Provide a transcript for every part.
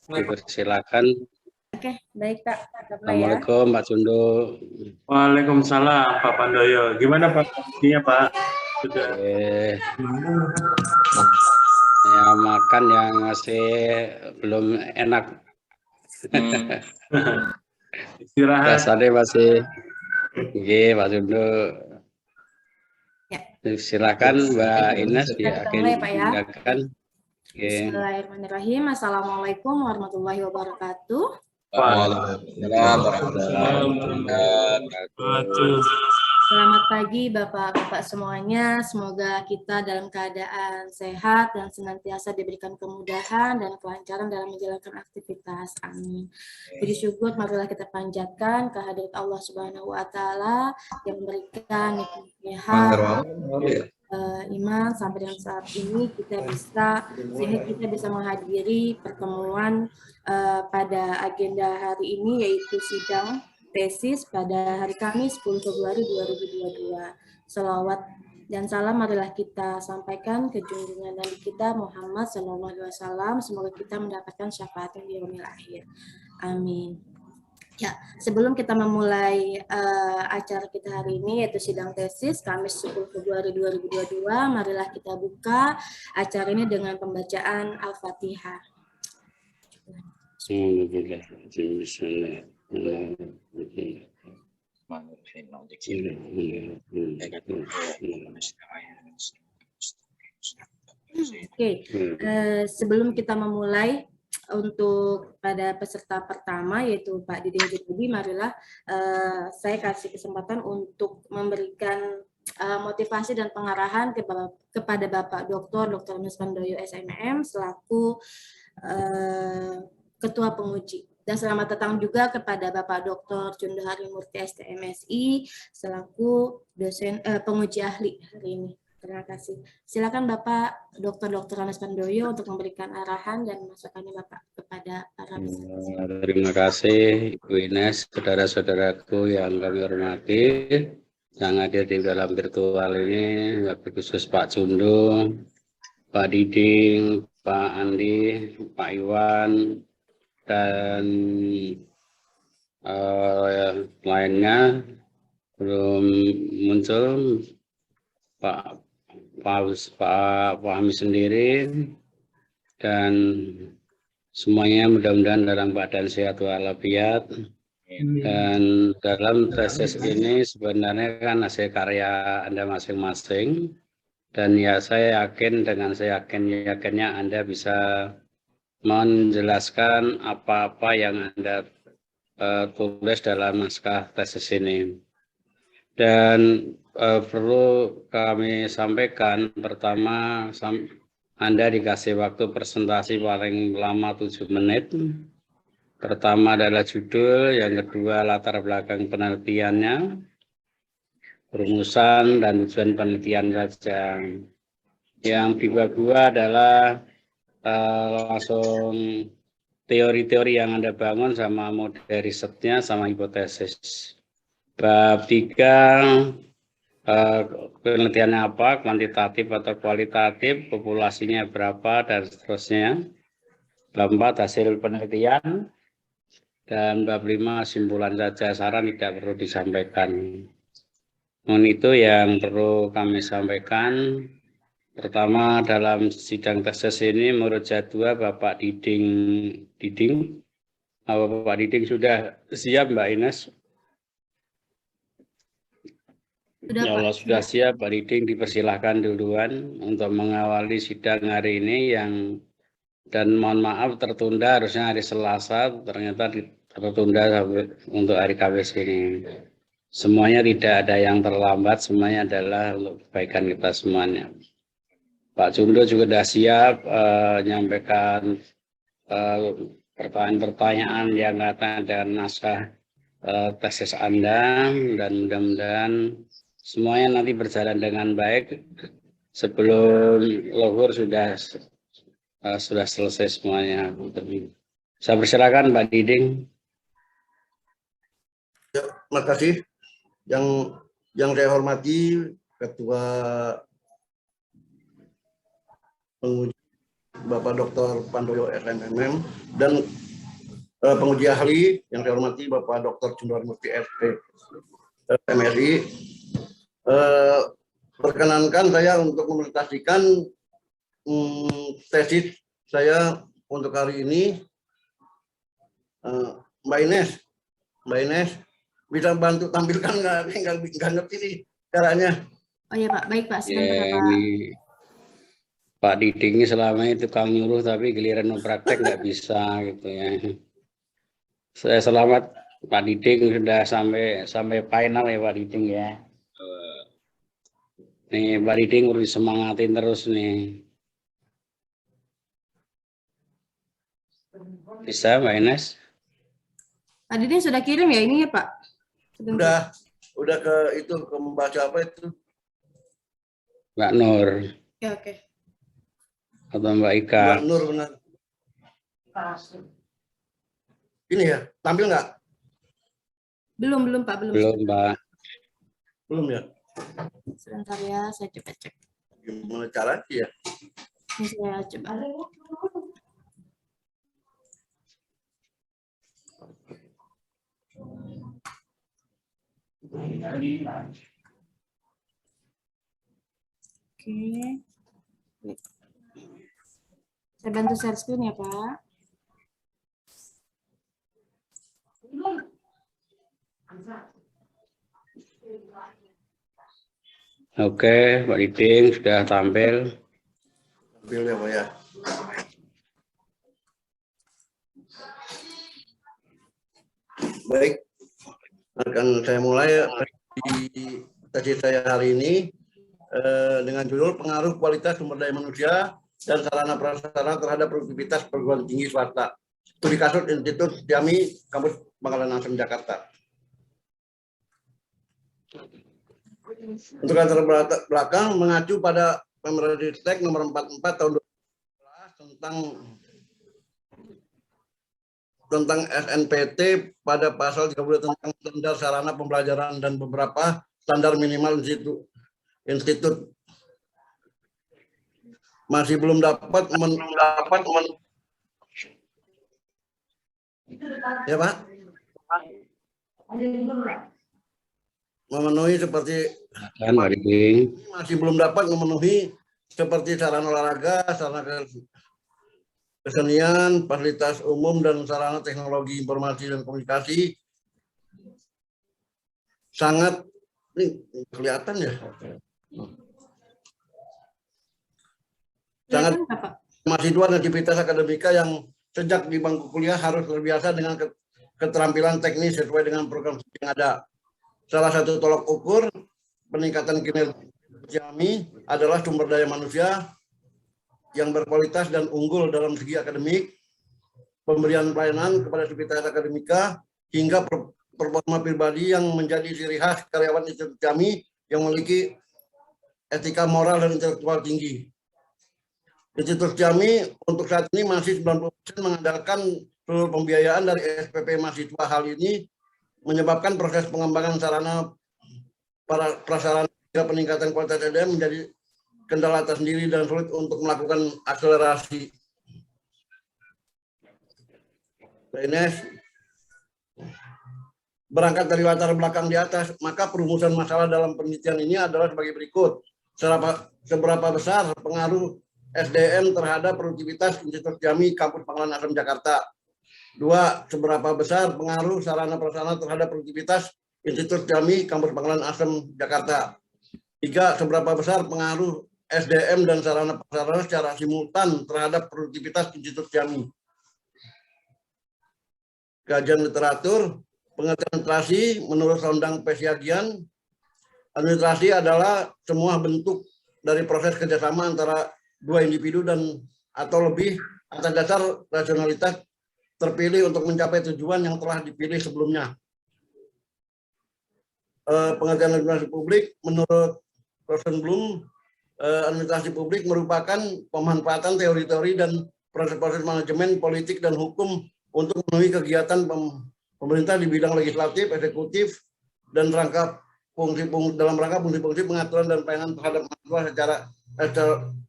Dipersilakan. Oke, baik Pak. Assalamualaikum Pak Jundo. Waalaikumsalam Pak Pandoyo. Gimana Pak kondisinya Pak? Sudah. Ya makan yang masih belum enak. Istirahat. Rasanya masih. Oke Pak Jundo. Ya. Silakan Mbak Ines diagendakan. Bismillahirrahmanirrahim. Assalamualaikum warahmatullahi wabarakatuh. Waalaikumsalam warahmatullahi wabarakatuh. Selamat pagi Bapak-Bapak semuanya. Semoga kita dalam keadaan sehat dan senantiasa diberikan kemudahan dan kelancaran dalam menjalankan aktivitas. Amin. Puji syukur marilah kita panjatkan kehadirat Allah Subhanahu wa taala yang memberikan nikmat iman sampai dengan saat ini kita bisa menghadiri pertemuan pada agenda hari ini, yaitu sidang tesis pada hari Kamis 10 Februari 2022. Salawat dan salam marilah kita sampaikan ke junjungan Nabi kita Muhammad SAW. Semoga kita mendapatkan syafaat di yaumil akhir. Amin. Ya, sebelum kita memulai acara kita hari ini, yaitu sidang tesis Kamis 10 Februari 2022, marilah kita buka acara ini dengan pembacaan Al-Fatihah. Oke, sebelum kita memulai, untuk pada peserta pertama yaitu Pak Diding Junaidi, marilah saya kasih kesempatan untuk memberikan motivasi dan pengarahan kepada Bapak Dr. Anus Pandoyo SMM selaku Ketua Penguji. Dan selamat datang juga kepada Bapak Dr. Jundo Harimurti STMSI selaku dosen penguji ahli hari ini. Terima kasih. Silakan Bapak Dr. Anus Pandoyo untuk memberikan arahan dan masukannya Bapak kepada para peserta. Terima kasih Ibu Ines, saudara-saudaraku yang kami hormati, yang hadir di dalam virtual ini, wabil khusus Pak Jundo, Pak Diding, Pak Andi, Pak Iwan, dan lainnya belum muncul, Pak Fahmi sendiri, dan semuanya mudah-mudahan dalam keadaan sehat walafiat. Dan dalam tesis ini sebenarnya kan hasil karya Anda masing-masing, dan ya saya yakin dengan yakinnya Anda bisa menjelaskan apa-apa yang Anda tulis dalam naskah tesis ini. Dan perlu kami sampaikan, pertama Anda dikasih waktu presentasi paling lama 7 menit. Pertama adalah judul, yang kedua latar belakang penelitiannya, rumusan dan tujuan penelitian saja. Yang dua adalah langsung teori-teori yang Anda bangun sama model risetnya sama hipotesis. Bab 3, penelitiannya apa, kuantitatif atau kualitatif, populasinya berapa, dan seterusnya. Bab 4, hasil penelitian. Dan bab 5, simpulan saja, saran tidak perlu disampaikan. Itu yang perlu kami sampaikan. Pertama, dalam sidang tesis ini menurut jadwal Bapak Diding. Bapak Diding sudah siap Mbak Ines? Ya Allah, sudah siap, Pak Diding dipersilahkan duluan untuk mengawali sidang hari ini dan mohon maaf tertunda, harusnya hari Selasa, ternyata tertunda untuk hari Kamis ini. Semuanya tidak ada yang terlambat, semuanya adalah untuk kebaikan kita semuanya. Pak Jundo juga sudah siap menyampaikan pertanyaan-pertanyaan yang kaitan dengan naskah tesis Anda, dan mudah-mudahan semuanya nanti berjalan dengan baik. Sebelum lohur sudah selesai semuanya. Saya persilakan Pak Diding. Ya, terima kasih. Yang saya hormati Ketua Penguji Bapak Dr. Pandoyo SMMM, dan penguji ahli yang saya hormati Bapak Dr. Sundarmurti SP MSI. Perkenankan saya untuk mempresentasikan tesis saya untuk hari ini. Mbak Ines bisa bantu tampilkan nggak ngerti nih caranya. Oh ya Pak, baik Pak. Ya, Sebentar Pak. ini Pak Diding selama itu tukang nyuruh tapi giliran mau praktek nggak bisa gitu ya. Saya selamat Pak Diding sudah sampai final ya Pak Diding ya. Nih Pak Diding harus semangatin terus nih. Bisa Mbak Ines? Pak Didin sudah kirim ya ini ya Pak? Sebentar. Udah ke itu, ke membaca apa itu? Mbak Nur Ya, oke. atau Mbak Ika? Mbak Nur benar. Ini ya, tampil nggak? Belum Pak, belum. Belum Mbak. Belum ya? Sebentar ya, saya coba cek. Gimana caranya ya? Ini saya coba. Oke. Saya bantu share screen ya Pak. Oke, Pak Diding sudah tampil. Tampil ya Pak ya. Baik, akan saya mulai di tesis saya hari ini dengan judul pengaruh kualitas sumber daya manusia dan sarana prasarana terhadap produktivitas perguruan tinggi swasta. Studi kasus Institut Jami Kampus Pangkalan Asem Jakarta. Untuk latar belakang mengacu pada Permendikbud nomor 44 tahun 2012 tentang SNPT pada pasal 32 tentang standar sarana pembelajaran dan beberapa standar minimal institut masih belum dapat ya Pak, memenuhi seperti Kan Pak Diding. masih belum dapat memenuhi seperti sarana olahraga, sarana kesenian, fasilitas umum dan sarana teknologi informasi dan komunikasi. Sangat ini kelihatan ya. Sangat Kelihatan nggak, Pak? mahasiswa dan aktivitas akademika yang sejak di bangku kuliah harus terbiasa dengan keterampilan teknis sesuai dengan program yang ada. Salah satu tolak ukur peningkatan kinerja Jami adalah sumber daya manusia yang berkualitas dan unggul dalam segi akademik, pemberian pelayanan kepada aktivitas akademika, hingga performa pribadi yang menjadi ciri khas karyawan Institut Jami yang memiliki etika moral dan intelektual tinggi. Institut Jami untuk saat ini masih 90% mengandalkan seluruh pembiayaan dari SPP mahasiswa. Hal ini menyebabkan proses pengembangan sarana prasarana hingga peningkatan kualitas SDM menjadi kendala tersendiri dan sulit untuk melakukan akselerasi. Ines, berangkat dari latar belakang di atas, maka perumusan masalah dalam penelitian ini adalah sebagai berikut. Seberapa besar pengaruh SDM terhadap produktivitas Institut Jami Kampus Pangkalan Asem Jakarta? 2. Seberapa besar pengaruh sarana prasarana terhadap produktivitas Institut Jami Kampus Pangkalan Asem Jakarta? 3. Seberapa besar pengaruh SDM dan sarana prasarana secara simultan terhadap produktivitas Institut Jami? Kajian literatur, pengertian administrasi menurut Undang Pesiagian. Administrasi adalah semua bentuk dari proses kerjasama antara dua individu dan atau lebih atas dasar rasionalitas terpilih untuk mencapai tujuan yang telah dipilih sebelumnya. Pengertian administrasi publik menurut Rosenblum, administrasi publik merupakan pemanfaatan teori-teori dan proses-proses manajemen politik dan hukum untuk memenuhi kegiatan pemerintah di bidang legislatif, eksekutif, dan rangka dalam rangka fungsi-fungsi pengaturan dan pelayanan terhadap mahasiswa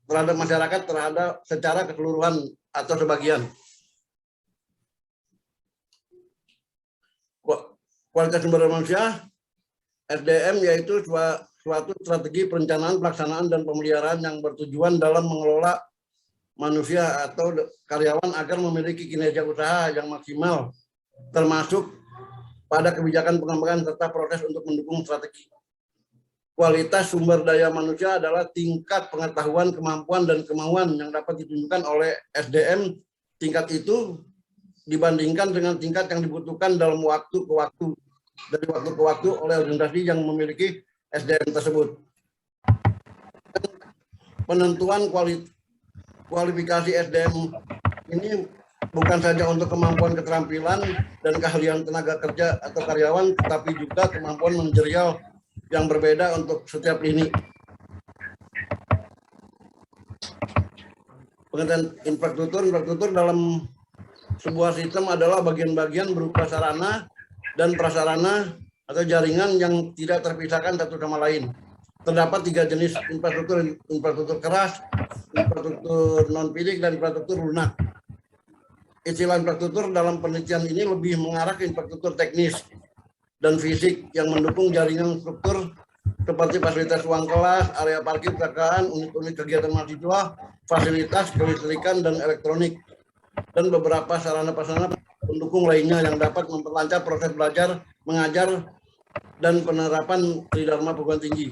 terhadap masyarakat secara keseluruhan atau sebagian. Kualitas sumber daya manusia SDM yaitu suatu strategi perencanaan, pelaksanaan, dan pemeliharaan yang bertujuan dalam mengelola manusia atau karyawan agar memiliki kinerja usaha yang maksimal, termasuk pada kebijakan pengembangan serta proses untuk mendukung strategi. Kualitas sumber daya manusia adalah tingkat pengetahuan, kemampuan, dan kemauan yang dapat ditunjukkan oleh SDM. Tingkat itu dibandingkan dengan tingkat yang dibutuhkan dalam waktu ke waktu, dari waktu ke waktu oleh organisasi yang memiliki SDM tersebut. Penentuan kualifikasi SDM ini bukan saja untuk kemampuan keterampilan dan keahlian tenaga kerja atau karyawan, tetapi juga kemampuan manajerial yang berbeda untuk setiap lini. Pengertian infrastruktur dalam sebuah sistem adalah bagian-bagian berupa sarana dan prasarana atau jaringan yang tidak terpisahkan satu sama lain. Terdapat 3 jenis infrastruktur: infrastruktur keras, infrastruktur non-fisik, dan infrastruktur lunak. Istilah infrastruktur dalam penelitian ini lebih mengarah ke infrastruktur teknis dan fisik yang mendukung jaringan struktur seperti fasilitas ruang kelas, area parkir perpustakaan, unit-unit kegiatan mahasiswa, fasilitas kelistrikan dan elektronik, dan beberapa sarana-prasarana pendukung lainnya yang dapat memperlancar proses belajar, mengajar, dan penerapan tridharma perguruan tinggi.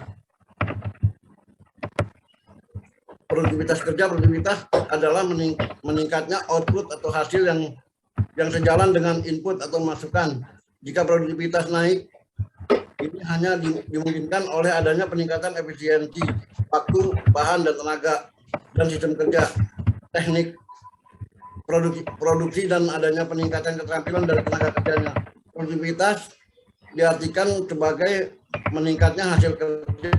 Produktivitas adalah meningkatnya output atau hasil yang sejalan dengan input atau masukan. Jika produktivitas naik, ini hanya dimungkinkan oleh adanya peningkatan efisiensi waktu, bahan, dan tenaga, dan sistem kerja, teknik produksi, dan adanya peningkatan keterampilan dari tenaga kerjanya. Produktivitas diartikan sebagai meningkatnya hasil kerja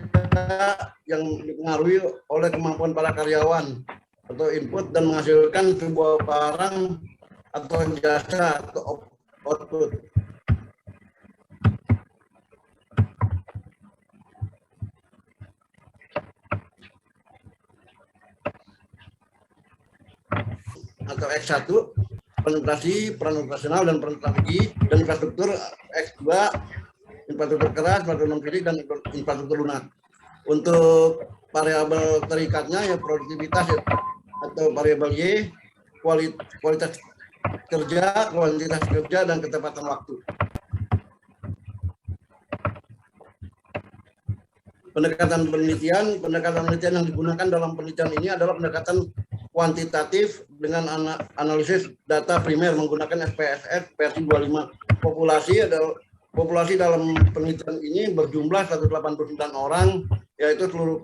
yang dipengaruhi oleh kemampuan para karyawan atau input dan menghasilkan sebuah barang atau jasa atau output. Atau X1, penetrasi, peran operasional dan peran strategi, dan infrastruktur X2, infrastruktur keras, infrastruktur non-fisik, dan infrastruktur lunak. Untuk variabel terikatnya ya produktivitas atau variabel Y, kualitas kerja, kuantitas kerja, dan ketepatan waktu. Pendekatan penelitian yang digunakan dalam penelitian ini adalah pendekatan kuantitatif dengan analisis data primer menggunakan SPSS versi 25. Populasi dalam penelitian ini berjumlah 189 orang, yaitu seluruh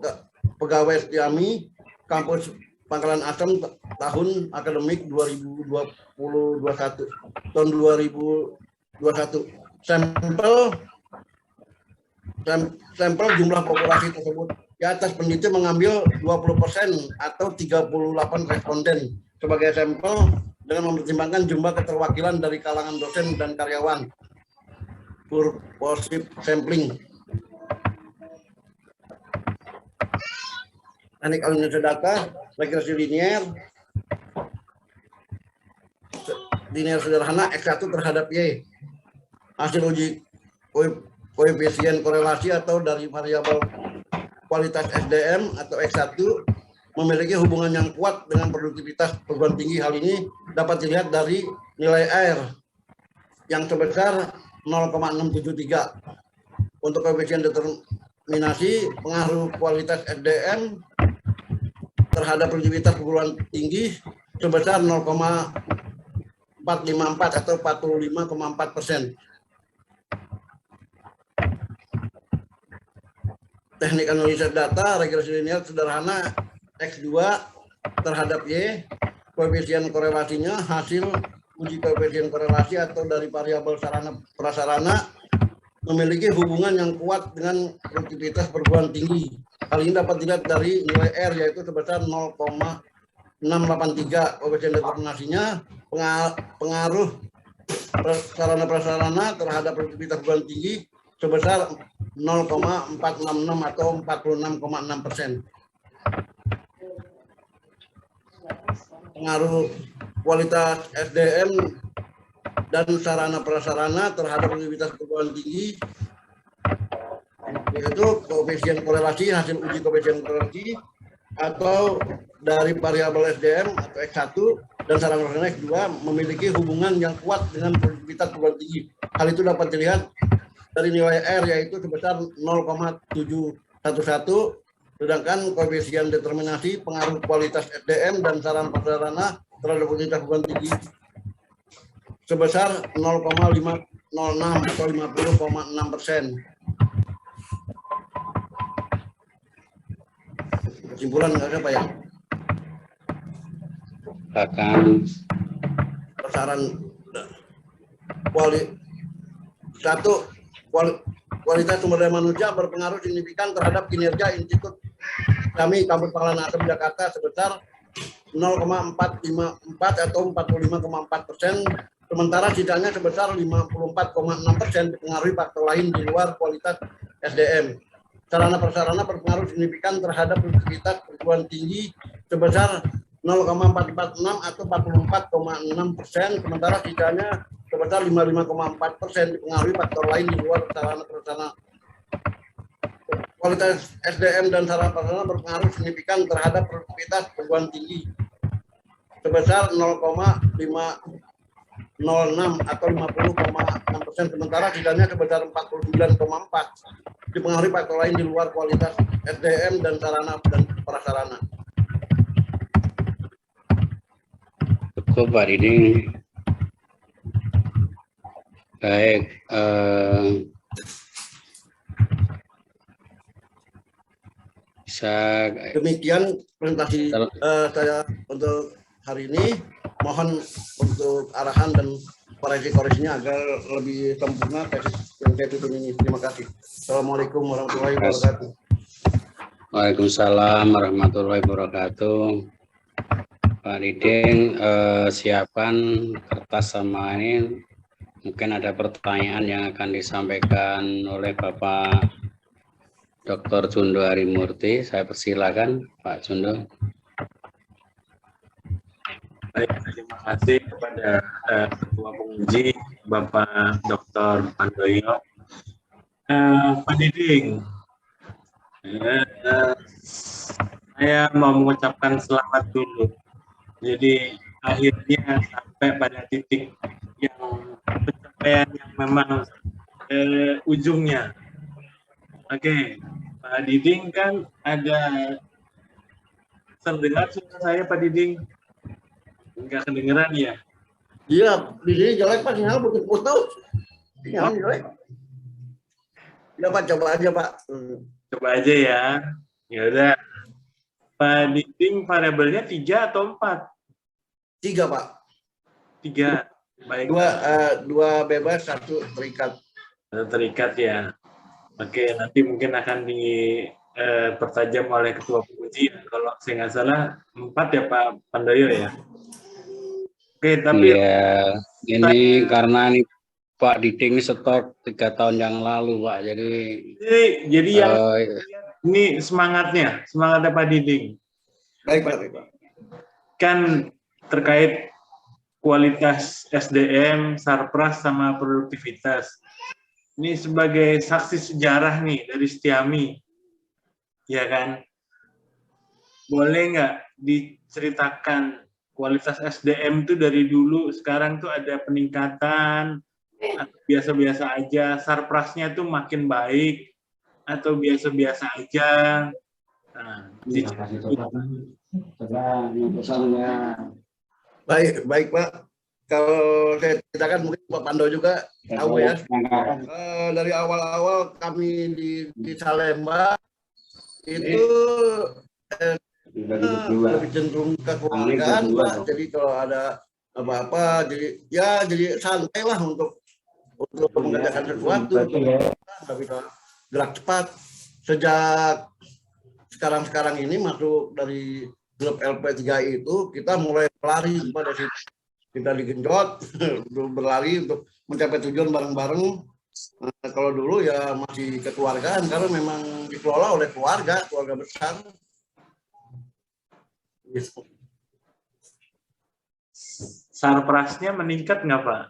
pegawai STIAMI kampus Pangkalan Asem tahun akademik 2021 tahun 2021. Sampel jumlah populasi tersebut di atas peneliti mengambil 20% atau 38 responden sebagai sampel dengan mempertimbangkan jumlah keterwakilan dari kalangan dosen dan karyawan. Purposive sampling. Teknik analisis data, regresi linear sederhana X1 terhadap Y. Hasil uji koefisien korelasi atau dari variabel kualitas SDM atau X1 memiliki hubungan yang kuat dengan produktivitas perguruan tinggi. Hal ini dapat dilihat dari nilai R yang sebesar 0,673. Untuk koefisien determinasi pengaruh kualitas SDM terhadap produktivitas perguruan tinggi sebesar 0,454 atau 45,4%. Teknik analisis data, regresi linear sederhana X2 terhadap Y, koefisien korelasinya hasil uji koefisien korelasi atau dari variabel sarana prasarana memiliki hubungan yang kuat dengan produktivitas perguruan tinggi. Hal ini dapat dilihat dari nilai R yaitu sebesar 0,683. Koefisien determinasinya pengaruh sarana prasarana terhadap produktivitas perguruan tinggi sebesar 0,466 atau 46,6%. Pengaruh kualitas SDM dan sarana prasarana terhadap produktivitas perguruan tinggi, yaitu koefisien korelasi, hasil uji koefisien korelasi atau dari variabel SDM atau X1 dan sarana prasarana X2 memiliki hubungan yang kuat dengan produktivitas perguruan tinggi. Hal itu dapat dilihat dari nilai R, yaitu sebesar 0,711, sedangkan koefisien determinasi pengaruh kualitas SDM dan sarana prasarana terhadap produktivitas perguruan tinggi sebesar 0,506 atau 50,6%. Kesimpulan nggak ada Pak ya? Akan Saran kualitas sumber daya manusia berpengaruh signifikan terhadap kinerja institut kami Kampus Pangkalan Asem Jakarta sebesar 0,454 atau 45,4%, sementara sisanya sebesar 54,6% dipengaruhi faktor lain di luar kualitas SDM. Sarana prasarana berpengaruh signifikan terhadap produktivitas perguruan tinggi sebesar 0,446 atau 44,6%, sementara sisanya sebesar 55,4% dipengaruhi faktor lain di luar sarana prasarana. Kualitas SDM dan sarana prasarana berpengaruh signifikan terhadap produktivitas perguruan tinggi sebesar 0,506 atau 50,6%, sementara sisanya sebesar 49,4% dipengaruhi faktor lain di luar kualitas SDM dan sarana dan prasarana. cukup Pak Diding. Baik, bisa Demikian presentasi saya untuk hari ini. Mohon untuk arahan dan koreksi-koreksinya agar lebih sempurna tesis yang saya tutup ini. Terima kasih. Assalamualaikum warahmatullahi wabarakatuh. Waalaikumsalam warahmatullahi wabarakatuh. Pak Diding, siapkan kertas sama ini. Mungkin ada pertanyaan yang akan disampaikan oleh Bapak Dr. Jundo Harimurti. Saya persilakan Pak Jundo. Baik, terima kasih kepada Ketua Penguji Bapak Dr. Pandoyo. Pak Diding, saya mau mengucapkan selamat dulu. Jadi akhirnya sampai pada titik yang pencapaian yang memang ujungnya. Oke, Pak Diding kan ada terdengar suara saya Pak Diding? Enggak kedengeran ya? Iya, di sini jelek Pak, sinyal putus. Sinyal jelek. Ya Pak, coba aja Pak. Coba aja ya. Ya udah. Pak Diding variabelnya 3 atau 4? 3 Pak. 3. Baik. Dua bebas, 1 terikat. Terikat ya. Oke, nanti mungkin akan dipertajam oleh Ketua Penguji. Kalau saya nggak salah 4 ya Pak Pandoyo ya. Oke, tapi ya, ini karena ini Pak Diding stok 3 tahun yang lalu Pak, jadi yang ini semangatnya Pak Diding. Baik Pak. Kan terkait kualitas SDM, sarpras sama produktivitas. Ini sebagai saksi sejarah nih dari Setiami, ya kan? Boleh nggak diceritakan kualitas SDM itu dari dulu, sekarang tuh ada peningkatan, atau biasa-biasa aja, sarprasnya tuh makin baik, atau biasa-biasa aja. Nah, Baik Pak. Kalau saya ceritakan mungkin Pak Pando juga tahu ya. Dari awal-awal kami di Salemba itu lebih cenderung ke kekeluargaan Pak. Jadi kalau ada apa-apa, jadi santai lah untuk mengerjakan sesuatu. Nggak bisa gerak cepat. Sejak sekarang ini masuk dari grup LP3 itu kita mulai berlari pada situ. Kita digenjot berlari untuk mencapai tujuan bareng-bareng. Kalau dulu ya masih kekeluargaan karena memang dikelola oleh keluarga besar. Gitu. Sarprasnya meningkat nggak Pak?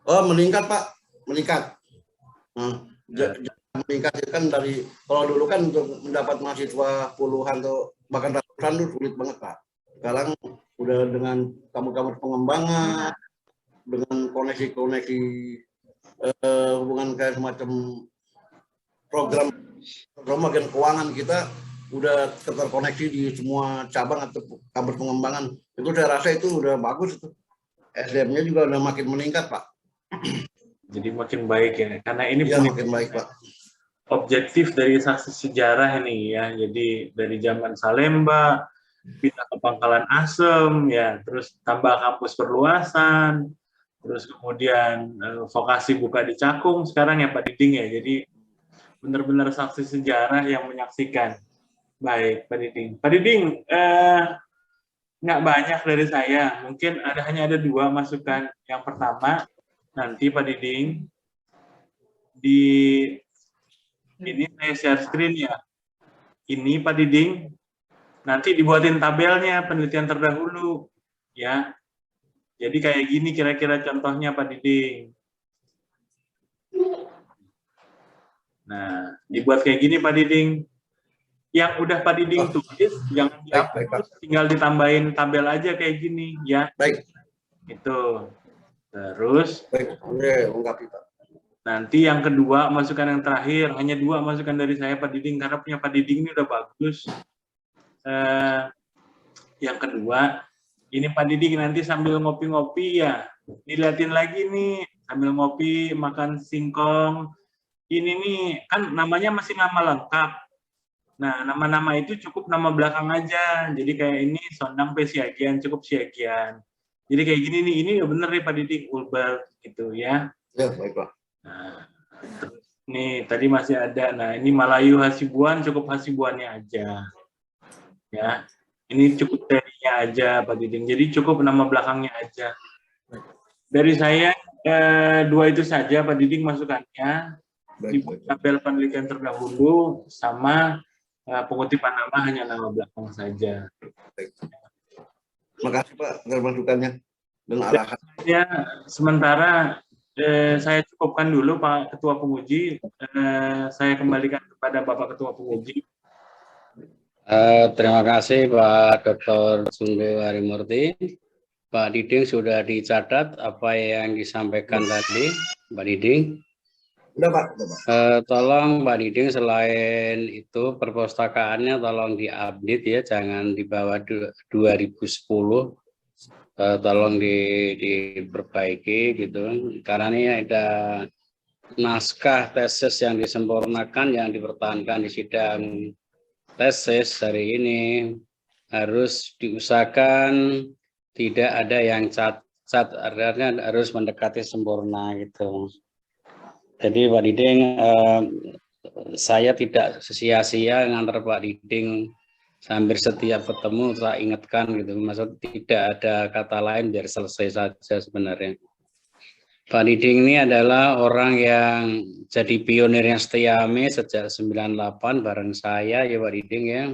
Oh meningkat Pak, meningkat. Meningkat itu kan dari kalau dulu kan untuk mendapat mahasiswa puluhan atau bahkan ratusan itu sulit banget Pak. Sekarang udah dengan kampus-kampus pengembangan, dengan koneksi-koneksi hubungan kayak semacam program bagian keuangan kita udah terkoneksi di semua cabang atau kampus pengembangan. Itu saya rasa itu udah bagus itu. SDM-nya juga udah makin meningkat Pak. Jadi makin baik ya, karena ini Iya makin baik Pak. Objektif dari saksi sejarah ini ya. Jadi dari zaman Salemba pindah ke Pangkalan Asem ya, terus tambah kampus perluasan, terus kemudian vokasi buka di Cakung sekarang ya Pak Diding ya. Jadi benar-benar saksi sejarah yang menyaksikan. Baik Pak Diding. Pak Diding, nggak banyak dari saya, mungkin hanya ada 2 masukan. Yang pertama, nanti Pak Diding di ini saya share screen ya. Ini Pak Diding, nanti dibuatin tabelnya penelitian terdahulu ya. Jadi kayak gini kira-kira contohnya Pak Diding. Nah, dibuat kayak gini Pak Diding. Yang udah Pak Diding tulis, jangan dihapus, tinggal ditambahin tabel aja kayak gini ya. Baik. Itu. Terus. Baik. Ungkapi Pak. Nanti yang kedua, masukan yang terakhir, hanya 2 masukan dari saya Pak Diding, karena punya Pak Diding ini udah bagus. Yang kedua, ini Pak Diding nanti sambil ngopi-ngopi ya, dilihatin lagi nih, sambil ngopi, makan singkong. Ini nih, kan namanya masih nama lengkap. Nah, nama-nama itu cukup nama belakang aja. Jadi kayak ini, Sondang P. Siagian, cukup Siagian. Jadi kayak gini nih, ini udah bener nih Pak Diding, Ulbert gitu ya. Ya, baik Pak. Nah, nih tadi masih ada. Nah, ini Malayu Hasibuan, cukup Hasibuannya aja. Ya, ini cukup terinya aja Pak Diding. Jadi cukup nama belakangnya aja. Dari saya 2 itu saja Pak Diding masukannya. Di tabel penelitian terdahulu sama pengutipan nama hanya nama belakang saja. Terima kasih Pak atas masukannya dan arahan. Ya, sementara saya cukupkan dulu Pak Ketua Penguji. Saya kembalikan kepada Bapak Ketua Penguji. Terima kasih Pak Dr. Sungguh Harimurti. Pak Diding sudah dicatat apa yang disampaikan tadi, Pak Diding. Udah Pak. Tolong Pak Diding selain itu perpustakaannya tolong diupdate ya, jangan di bawah 2010. Tolong diperbaiki gitu. Karena ini ada naskah tesis yang disempurnakan yang dipertahankan di sidang tesis hari ini harus diusahakan tidak ada yang cacat, artinya harus mendekati sempurna gitu. Jadi Pak Diding, saya tidak sia-sia ngantar Pak Diding hampir setiap ketemu saya ingatkan gitu. Maksud tidak ada kata lain biar selesai saja sebenarnya. Pak Diding ini adalah orang yang jadi pionirnya Setiame sejak 98 bareng saya ya Pak Diding ya.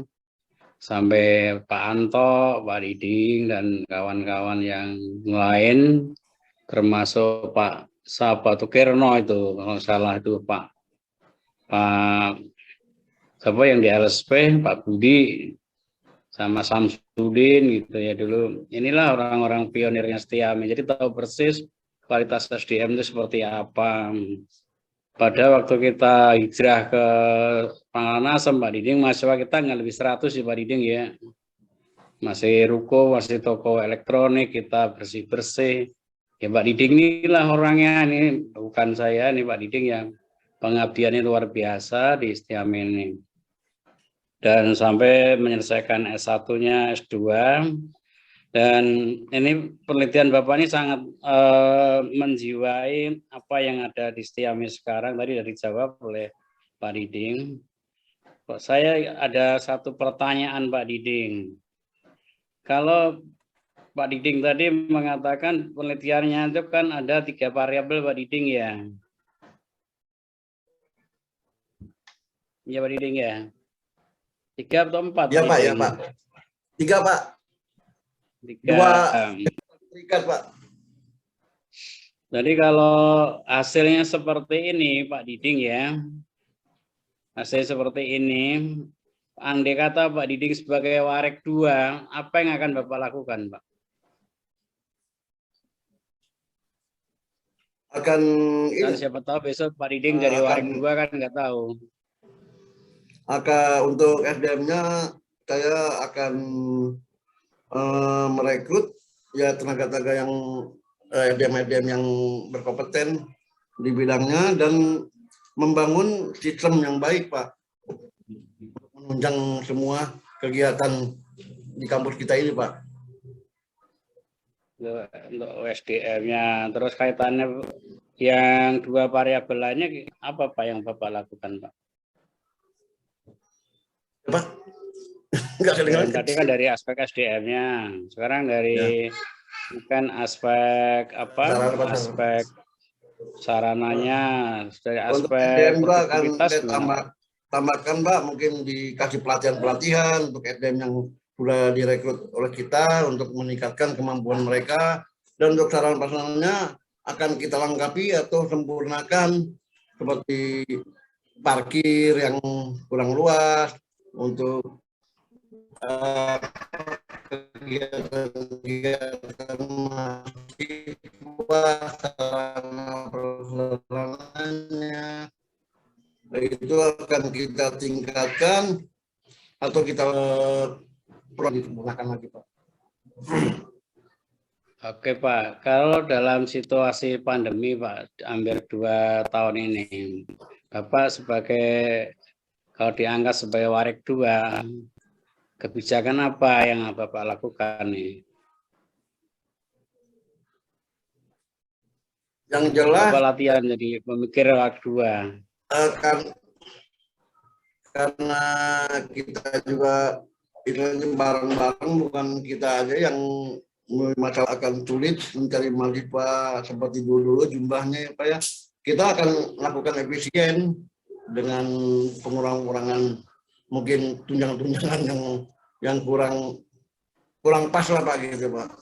Sampai Pak Anto, Pak Diding dan kawan-kawan yang lain termasuk Pak Sabatukirno itu kalau salah itu Pak siapa yang di LSP, Pak Budi sama Samsudin gitu ya dulu. Inilah orang-orang pionirnya Setiame. Jadi tahu persis kualitas SDM itu seperti apa. Pada waktu kita hijrah ke Pangkalan Asem, Pak Diding, mahasiswa kita nggak lebih 100 ya Pak Diding ya. Masih ruko, masih toko elektronik, kita bersih-bersih. Ya Pak Diding inilah orangnya, ini bukan saya, ini Pak Diding yang pengabdiannya luar biasa di Setiame ini. Dan sampai menyelesaikan S1-nya, S2. Dan ini penelitian Bapak ini sangat menjiwai apa yang ada di Setiame sekarang. Tadi dari dijawab oleh Pak Diding. Saya ada satu pertanyaan Pak Diding. Kalau Pak Diding tadi mengatakan penelitiannya itu kan ada 3 variabel Pak Diding ya. Ya Pak Diding ya. 3 atau 4? Ya Pak, ya Pak. 3 Pak. 3. 2 terikat Pak. Jadi kalau hasilnya seperti ini Pak Diding ya, hasil seperti ini, andai kata Pak Diding sebagai Warik 2, apa yang akan Bapak lakukan Pak? Akan Kan ini, siapa tahu besok Pak Diding jadi Warik 2 kan nggak tahu. untuk SDM-nya saya akan merekrut ya tenaga-tenaga yang SDM-SDM yang berkompeten di bidangnya dan membangun sistem yang baik Pak, menunjang semua kegiatan di kampus kita ini Pak. Untuk SDM-nya, terus kaitannya yang 2 variabel lainnya apa Pak yang Bapak lakukan Pak? Pak, enggak kedengaran. Tadi kan dari aspek SDM-nya, sekarang dari kan aspek apa? Aspek sarananya, dari aspek produktivitas tambahkan Pak, mungkin dikasih pelatihan-pelatihan untuk SDM yang sudah direkrut oleh kita untuk meningkatkan kemampuan mereka, dan untuk sarana prasarananya akan kita lengkapi atau sempurnakan seperti parkir yang kurang luas untuk kegiatan mahasiswa, sarana prasarananya itu akan kita tingkatkan atau kita disempurnakan lagi Pak. Oke Pak, kalau dalam situasi pandemi Pak, hampir 2 tahun ini, Bapak sebagai, kalau diangkat sebagai Warik 2, kebijakan apa yang Bapak lakukan nih? Yang jelas Bapak latihan jadi pemikir Warik 2. Karena kita juga ini bareng-bareng, bukan kita aja yang masalah akan sulit mencari mahasiswa seperti dulu jumlahnya ya Pak ya. Kita akan lakukan efisien dengan pengurangan mungkin tunjangan-tunjangan yang kurang pas lah Pak gitu Pak.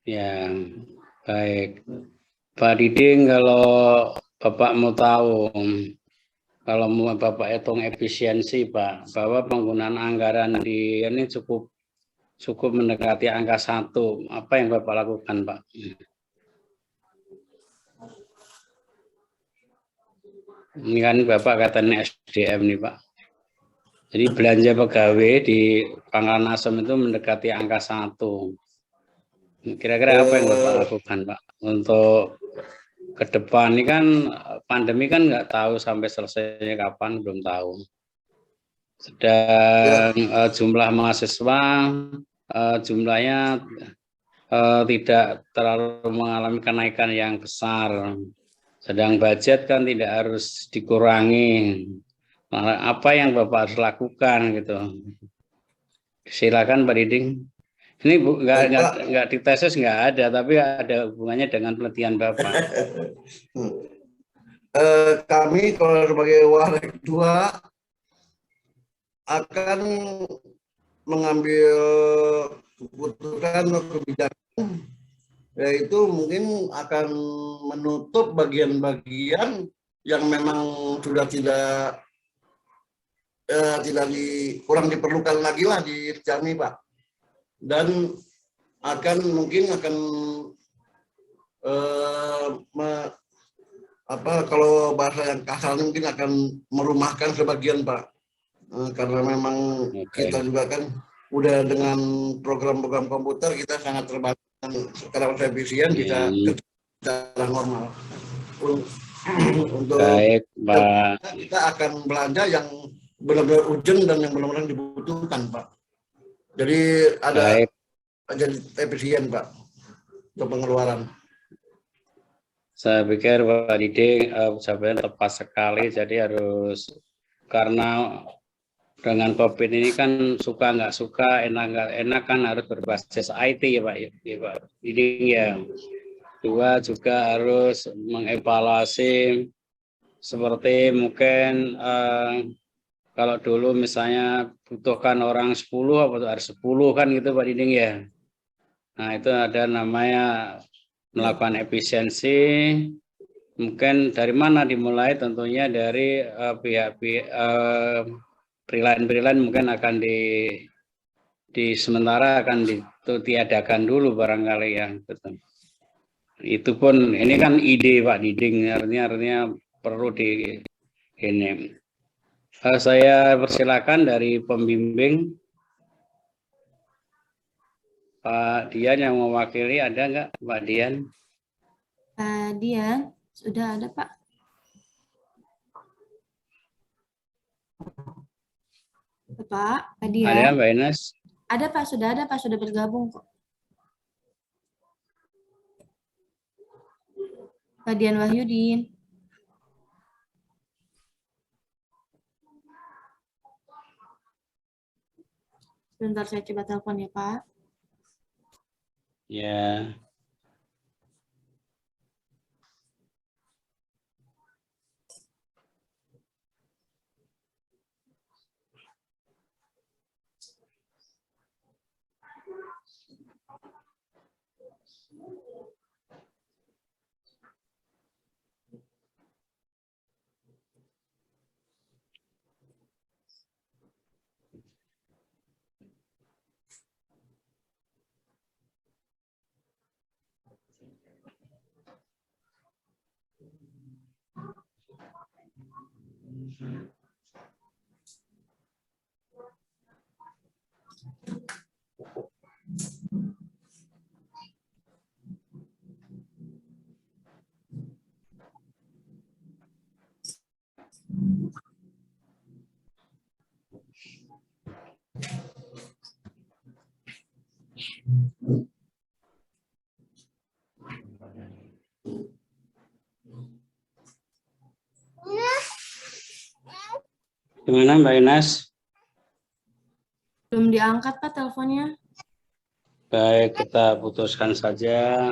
Ya, baik. Pak Diding, kalau Bapak mau tahu, kalau mau Bapak hitung efisiensi Pak, bahwa penggunaan anggaran di ini cukup mendekati angka 1, apa yang Bapak lakukan Pak? Ini kan Bapak katanya SDM nih Pak. Jadi belanja pegawai di Pangkalan Asem itu mendekati angka 1. Kira-kira apa yang Bapak lakukan Pak? Untuk ke depan ini kan pandemi kan nggak tahu sampai selesainya kapan, belum tahu. Sedang jumlah mahasiswa jumlahnya tidak terlalu mengalami kenaikan yang besar. Sedang budget kan tidak harus dikurangi. Apa yang Bapak harus lakukan gitu? Silakan Pak Diding. Ini nggak ditesis, nggak ada, tapi ada hubungannya dengan penelitian Bapak. Kami kalau sebagai Warik 2 akan mengambil keputusan atau kebijakan, yaitu mungkin akan menutup bagian-bagian yang memang sudah kurang diperlukan lagi lah di kami Pak. Dan mungkin akan kalau bahasa yang kasar mungkin akan merumahkan sebagian Pak, karena memang kita juga kan udah dengan program-program komputer kita sangat terbantu, sekarang efisien bisa secara normal. Untuk baik Pak, kita akan belanja yang benar-benar urgent dan yang benar-benar dibutuhkan Pak. Jadi ada jadi efisien Pak untuk pengeluaran. Saya pikir Pak Diding ucapannya tepat sekali. Jadi harus, karena dengan COVID ini kan suka nggak suka, enak nggak enak kan harus berbasis IT ya Pak. Ya, Pak Diding ya. 2 juga harus mengevaluasi seperti mungkin kalau dulu misalnya butuhkan orang 10 atau ada 10 kan gitu Pak Diding ya. Nah itu ada namanya melakukan efisiensi. Mungkin dari mana dimulai? Tentunya dari pihak-pihak freelance mungkin akan di sementara akan ditiadakan dulu barangkali ya. Betul. Itu pun ini kan ide Pak Diding, artinya perlu di ini. Saya persilakan dari pembimbing Pak Dian yang mewakili, ada nggak Pak Dian? Pak Dian, sudah ada Pak? Pak Dian? Ada Mbak Ines? Ada Pak, sudah bergabung kok. Pak Dian Wahyudin. Sebentar saya coba telepon ya Pak. Ya. Gimana Mbak Ines? Belum diangkat Pak teleponnya. Baik, kita putuskan saja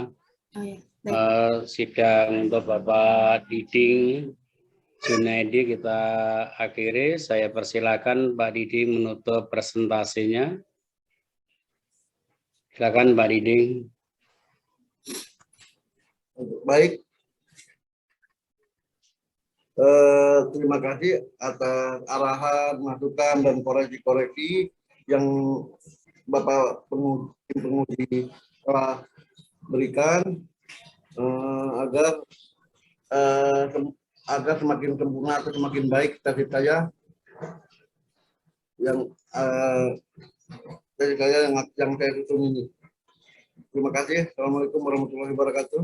Oh ya, baik. sidang untuk Bapak Diding Junaidi kita akhiri. Saya persilakan Pak Diding menutup presentasinya. Silakan Pak Diding. Baik. Terima kasih atas arahan, masukan, dan koreksi-koreksi yang Bapak penguji telah berikan agar semakin sempurna atau semakin baik cita saya yang saya susun ini. Terima kasih. Assalamualaikum warahmatullahi wabarakatuh.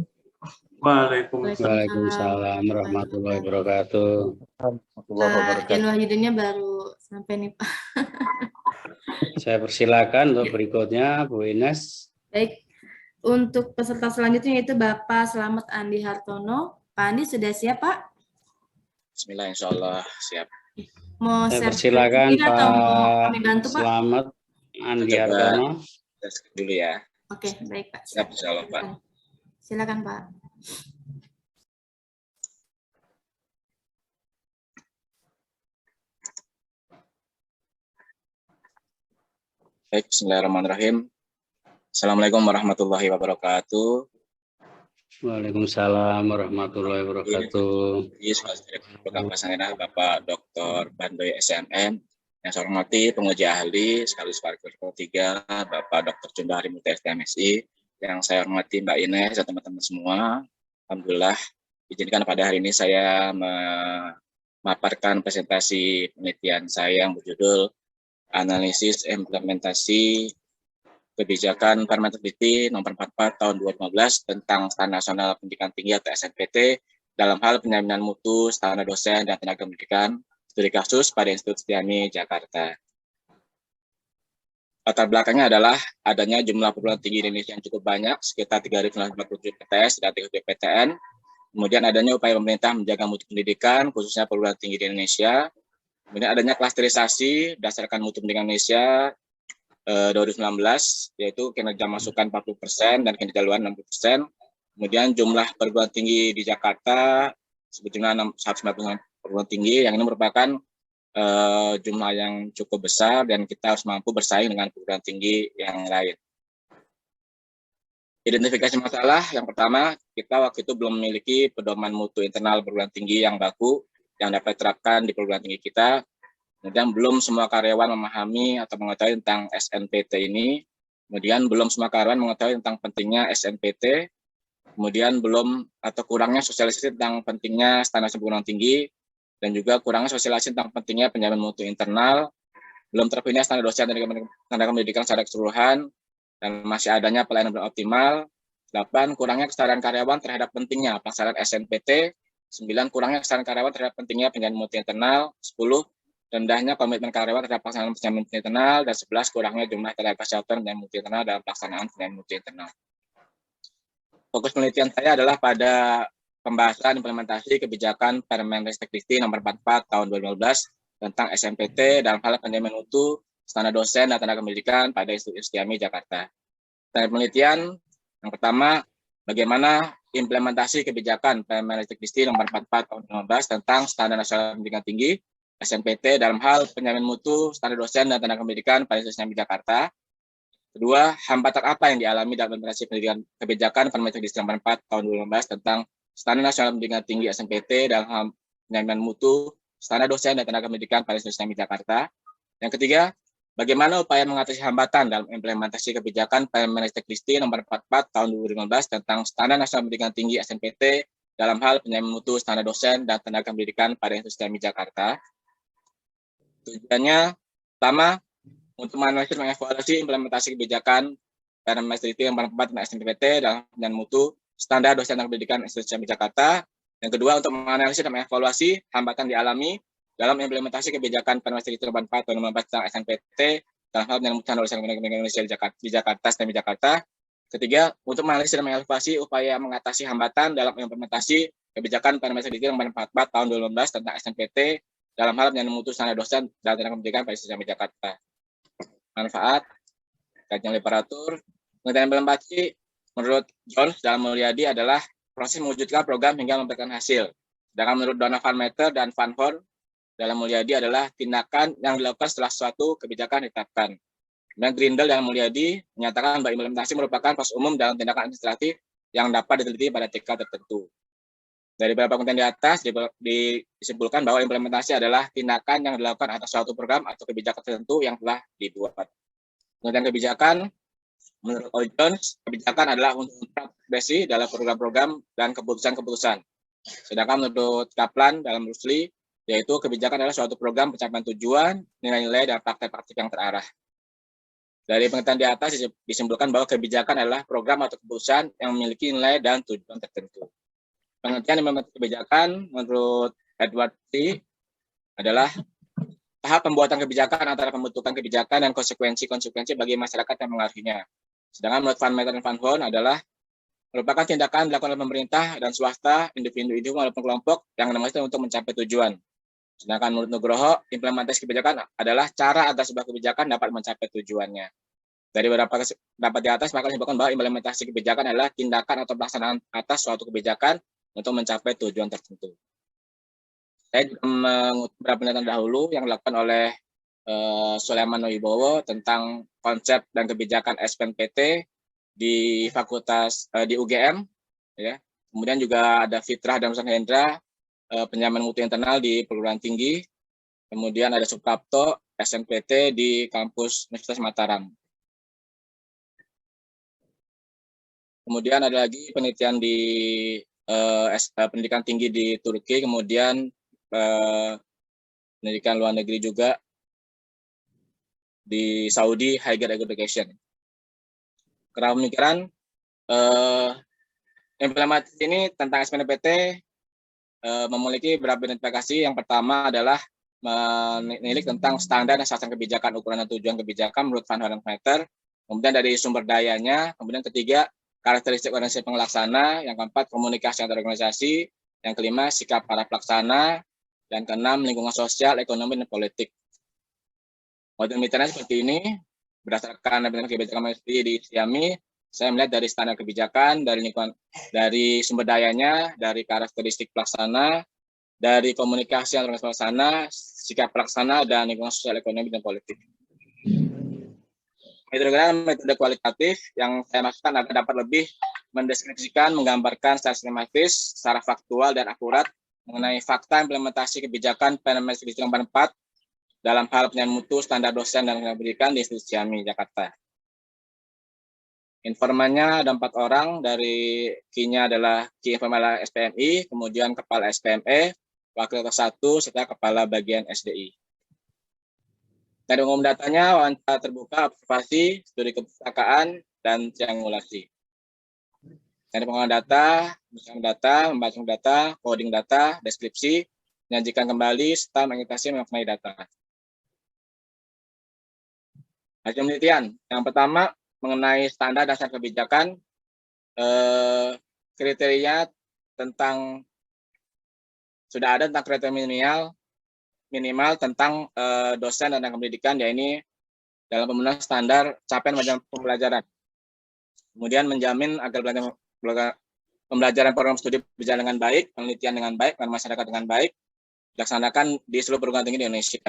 Waalaikumsalam warahmatullahi wabarakatuh. Pak Dian Wahyudinnya baru sampai nih Pak. Saya persilakan untuk berikutnya Bu Ines. Baik, untuk peserta selanjutnya yaitu Bapak Slamet Andi Hartono. Pak Andi sudah siap Pak? Bismillah, insya Allah siap. Mau Saya share persilakan screen atau mau Pak kami bantu Pak? Slamet Andi Coba Hartono. kita skip dulu ya. Oke, baik Pak. Siap, insya Allah Pak. Silakan Pak. Baik, bismillahirrahmanirrahim. Assalamualaikum warahmatullahi wabarakatuh. Waalaikumsalam warahmatullahi wabarakatuh. Program Pasangan Bapak Dr. Bandoy SMM. Yang saya hormati penguji ahli sekaligus Parkir 3 Bapak Dr. Junda Harimuti STMSI. Yang saya hormati Mbak Ines dan teman-teman semua. Alhamdulillah, izinkan pada hari ini saya memaparkan presentasi penelitian saya yang berjudul Analisis Implementasi Kebijakan Permendikbud Nomor 44 Tahun 2015 tentang Standar Nasional Pendidikan Tinggi atau SNPT dalam hal penjaminan mutu standar dosen dan tenaga pendidikan studi kasus pada Institut Setiani Jakarta. Latar belakangnya adalah adanya jumlah perguruan tinggi di Indonesia yang cukup banyak, sekitar 3.947 PTS dan 3 PTN. Kemudian adanya upaya pemerintah menjaga mutu pendidikan, khususnya perguruan tinggi di Indonesia. Kemudian adanya klasterisasi berdasarkan mutu pendidikan Indonesia 2019, yaitu kinerja masukan 40% dan kinerja luar 60%. Kemudian jumlah perguruan tinggi di Jakarta sebetulnya 196 perguruan tinggi, yang ini merupakan jumlah yang cukup besar dan kita harus mampu bersaing dengan perguruan tinggi yang lain. Identifikasi masalah, yang pertama, kita waktu itu belum memiliki pedoman mutu internal perguruan tinggi yang baku, yang dapat diterapkan di perguruan tinggi kita. Kemudian belum semua karyawan memahami atau mengetahui tentang SNPT ini. Kemudian belum semua karyawan mengetahui tentang pentingnya SNPT. Kemudian belum atau kurangnya sosialisasi tentang pentingnya standar perguruan tinggi, dan juga kurangnya sosialisasi tentang pentingnya penjamin mutu internal, belum terpilihnya standar dosen dan tenaga pendidikan secara keseluruhan, dan masih adanya pelayanan belum optimal. 8. Kurangnya kesadaran karyawan terhadap pentingnya pelaksanaan SNPT. 9. Kurangnya kesadaran karyawan terhadap pentingnya penjamin mutu internal. 10. Rendahnya komitmen karyawan terhadap pelaksanaan penjamin mutu internal. Dan 11. Kurangnya jumlah tenaga kesehatan penjamin mutu internal dalam pelaksanaan penjamin mutu internal. Fokus penelitian saya adalah pada pembahasan implementasi kebijakan Permendikbud nomor 44 tahun 2015 tentang SNPT dalam hal penjamin mutu, standar dosen dan tenaga pendidikan pada Institut Istiami Jakarta. Dari penelitian, yang pertama, bagaimana implementasi kebijakan Permendikbud nomor 44 tahun 2015 tentang standar nasional pendidikan tinggi SNPT dalam hal penjamin mutu, standar dosen dan tenaga pendidikan pada Institut Istiami Jakarta. Kedua, hambatan apa yang dialami dalam implementasi pendidikan kebijakan Permendikbud nomor 4 tahun 2015 tentang standar nasional pendidikan tinggi SNPT dalam hal penjaminan mutu, standar dosen dan tenaga pendidikan pada Institut Istiami Jakarta. Yang ketiga, bagaimana upaya mengatasi hambatan dalam implementasi kebijakan Permendikbud nomor 44 tahun 2015 tentang standar nasional pendidikan tinggi SNPT dalam hal penjaminan mutu, standar dosen dan tenaga pendidikan pada Institut Istiami Jakarta. Tujuannya, pertama, untuk menganalisis mengevaluasi implementasi kebijakan Permendikbud nomor 44 tentang SNPT dalam penjaminan mutu, standar dosen dan pendidikan Institut Istiami Jakarta. Yang kedua, untuk menganalisis dan mengevaluasi hambatan dialami dalam implementasi kebijakan Permendikbud nomor 4 tahun 2015 tentang SNPT dalam hal penjaminan mutu dosen Indonesia di Jakarta, Istiami Jakarta. Ketiga, untuk menganalisis dan mengevaluasi upaya mengatasi hambatan dalam implementasi kebijakan Permendikbud nomor 44 tahun 2015 tentang SNPT dalam hal penjaminan mutu, standar dosen dan tenaga pendidikan pada Istiami Jakarta. Manfaat, kajian literatur, penelitian implementasi menurut Jones dalam Mulyadi adalah proses mewujudkan program hingga memberikan hasil. Sedangkan menurut Donovan Meter dan Van Horn dalam Mulyadi adalah tindakan yang dilakukan setelah suatu kebijakan ditetapkan. Dan Grindel dalam Mulyadi menyatakan bahwa implementasi merupakan proses umum dalam tindakan administratif yang dapat diteliti pada tingkat tertentu. Dari beberapa konten di atas disimpulkan bahwa implementasi adalah tindakan yang dilakukan atas suatu program atau kebijakan tertentu yang telah dibuat. Penelitian kebijakan, menurut All Jones, kebijakan adalah untuk transgresi dalam program-program dan keputusan-keputusan. Sedangkan menurut Kaplan dalam Bruce Lee, yaitu kebijakan adalah suatu program pencapaian tujuan, nilai-nilai, dan praktek-praktek yang terarah. Dari penelitian di atas disimpulkan bahwa kebijakan adalah program atau keputusan yang memiliki nilai dan tujuan tertentu. Pengertian implementasi kebijakan menurut Edward T. adalah tahap pembuatan kebijakan antara pembentukan kebijakan dan konsekuensi-konsekuensi bagi masyarakat yang mengaruhinya. Sedangkan menurut Van Meter dan Van Horn adalah merupakan tindakan dilakukan oleh pemerintah dan swasta, individu maupun kelompok yang dimaksudkan untuk mencapai tujuan. Sedangkan menurut Nugroho, implementasi kebijakan adalah cara agar sebuah kebijakan dapat mencapai tujuannya. Dari beberapa dapat di atas, maka disebutkan bahwa implementasi kebijakan adalah tindakan atau pelaksanaan atas suatu kebijakan untuk mencapai tujuan tertentu. Saya juga mengutip beberapa penelitian dahulu yang dilakukan oleh Sulaiman Wibowo tentang konsep dan kebijakan SNPT di Fakultas di UGM, ya. Kemudian juga ada Fitrah dan Nusantara Hendra, penjamin mutu internal di perguruan tinggi. Kemudian ada Suprapto SNPT di kampus Universitas Mataram. Kemudian ada lagi penelitian di pendidikan tinggi di Turki, kemudian pendidikan luar negeri juga di Saudi, Higher Education. Karena pemikiran implementasi ini tentang SNPT memiliki beberapa identifikasi. Yang pertama adalah menilik tentang standar dan sasaran kebijakan, ukuran dan tujuan kebijakan menurut Van Horn Meter. Kemudian dari sumber dayanya. Kemudian ketiga, karakteristik organisasi pelaksana. Yang keempat, komunikasi antar organisasi. Yang kelima, sikap para pelaksana. Dan keenam, lingkungan sosial, ekonomi, dan politik. Model miternya seperti ini. Berdasarkan kebijakan di Istiami, saya melihat dari standar kebijakan, dari lingkungan, dari sumber dayanya, dari karakteristik pelaksana, dari komunikasi antar pelaksana, sikap pelaksana, dan lingkungan sosial, ekonomi, dan politik. Metode kualitatif yang saya maksudkan agar dapat lebih mendeskripsikan, menggambarkan secara sistematis, secara faktual dan akurat mengenai fakta implementasi kebijakan Permendikbud 44 dalam hal penilaian mutu, standar dosen dan pendidikan di institusi kami Jakarta. Informannya ada 4 orang, dari Ki-nya adalah Ki Informal SPMI, kemudian Kepala SPME, Wakil Ketua 1, serta Kepala Bagian SDI. Dari umum datanya, wawancara terbuka, observasi, studi kepustakaan, dan triangulasi. Dari pengolahan data, membaca data, coding data, deskripsi, menyajikan kembali, serta mengitasi memaknai data. Hasil penelitian. Yang pertama, mengenai standar dasar kebijakan, kriteria tentang, sudah ada tentang kriteria minimal tentang dosen dan tenaga pendidikan, yaitu dalam pemenuhan standar capaian pembelajaran. Kemudian menjamin agar pembelajaran program studi berjalan dengan baik, penelitian dengan baik, dan masyarakat dengan baik, dilaksanakan di seluruh perguruan tinggi di Indonesia.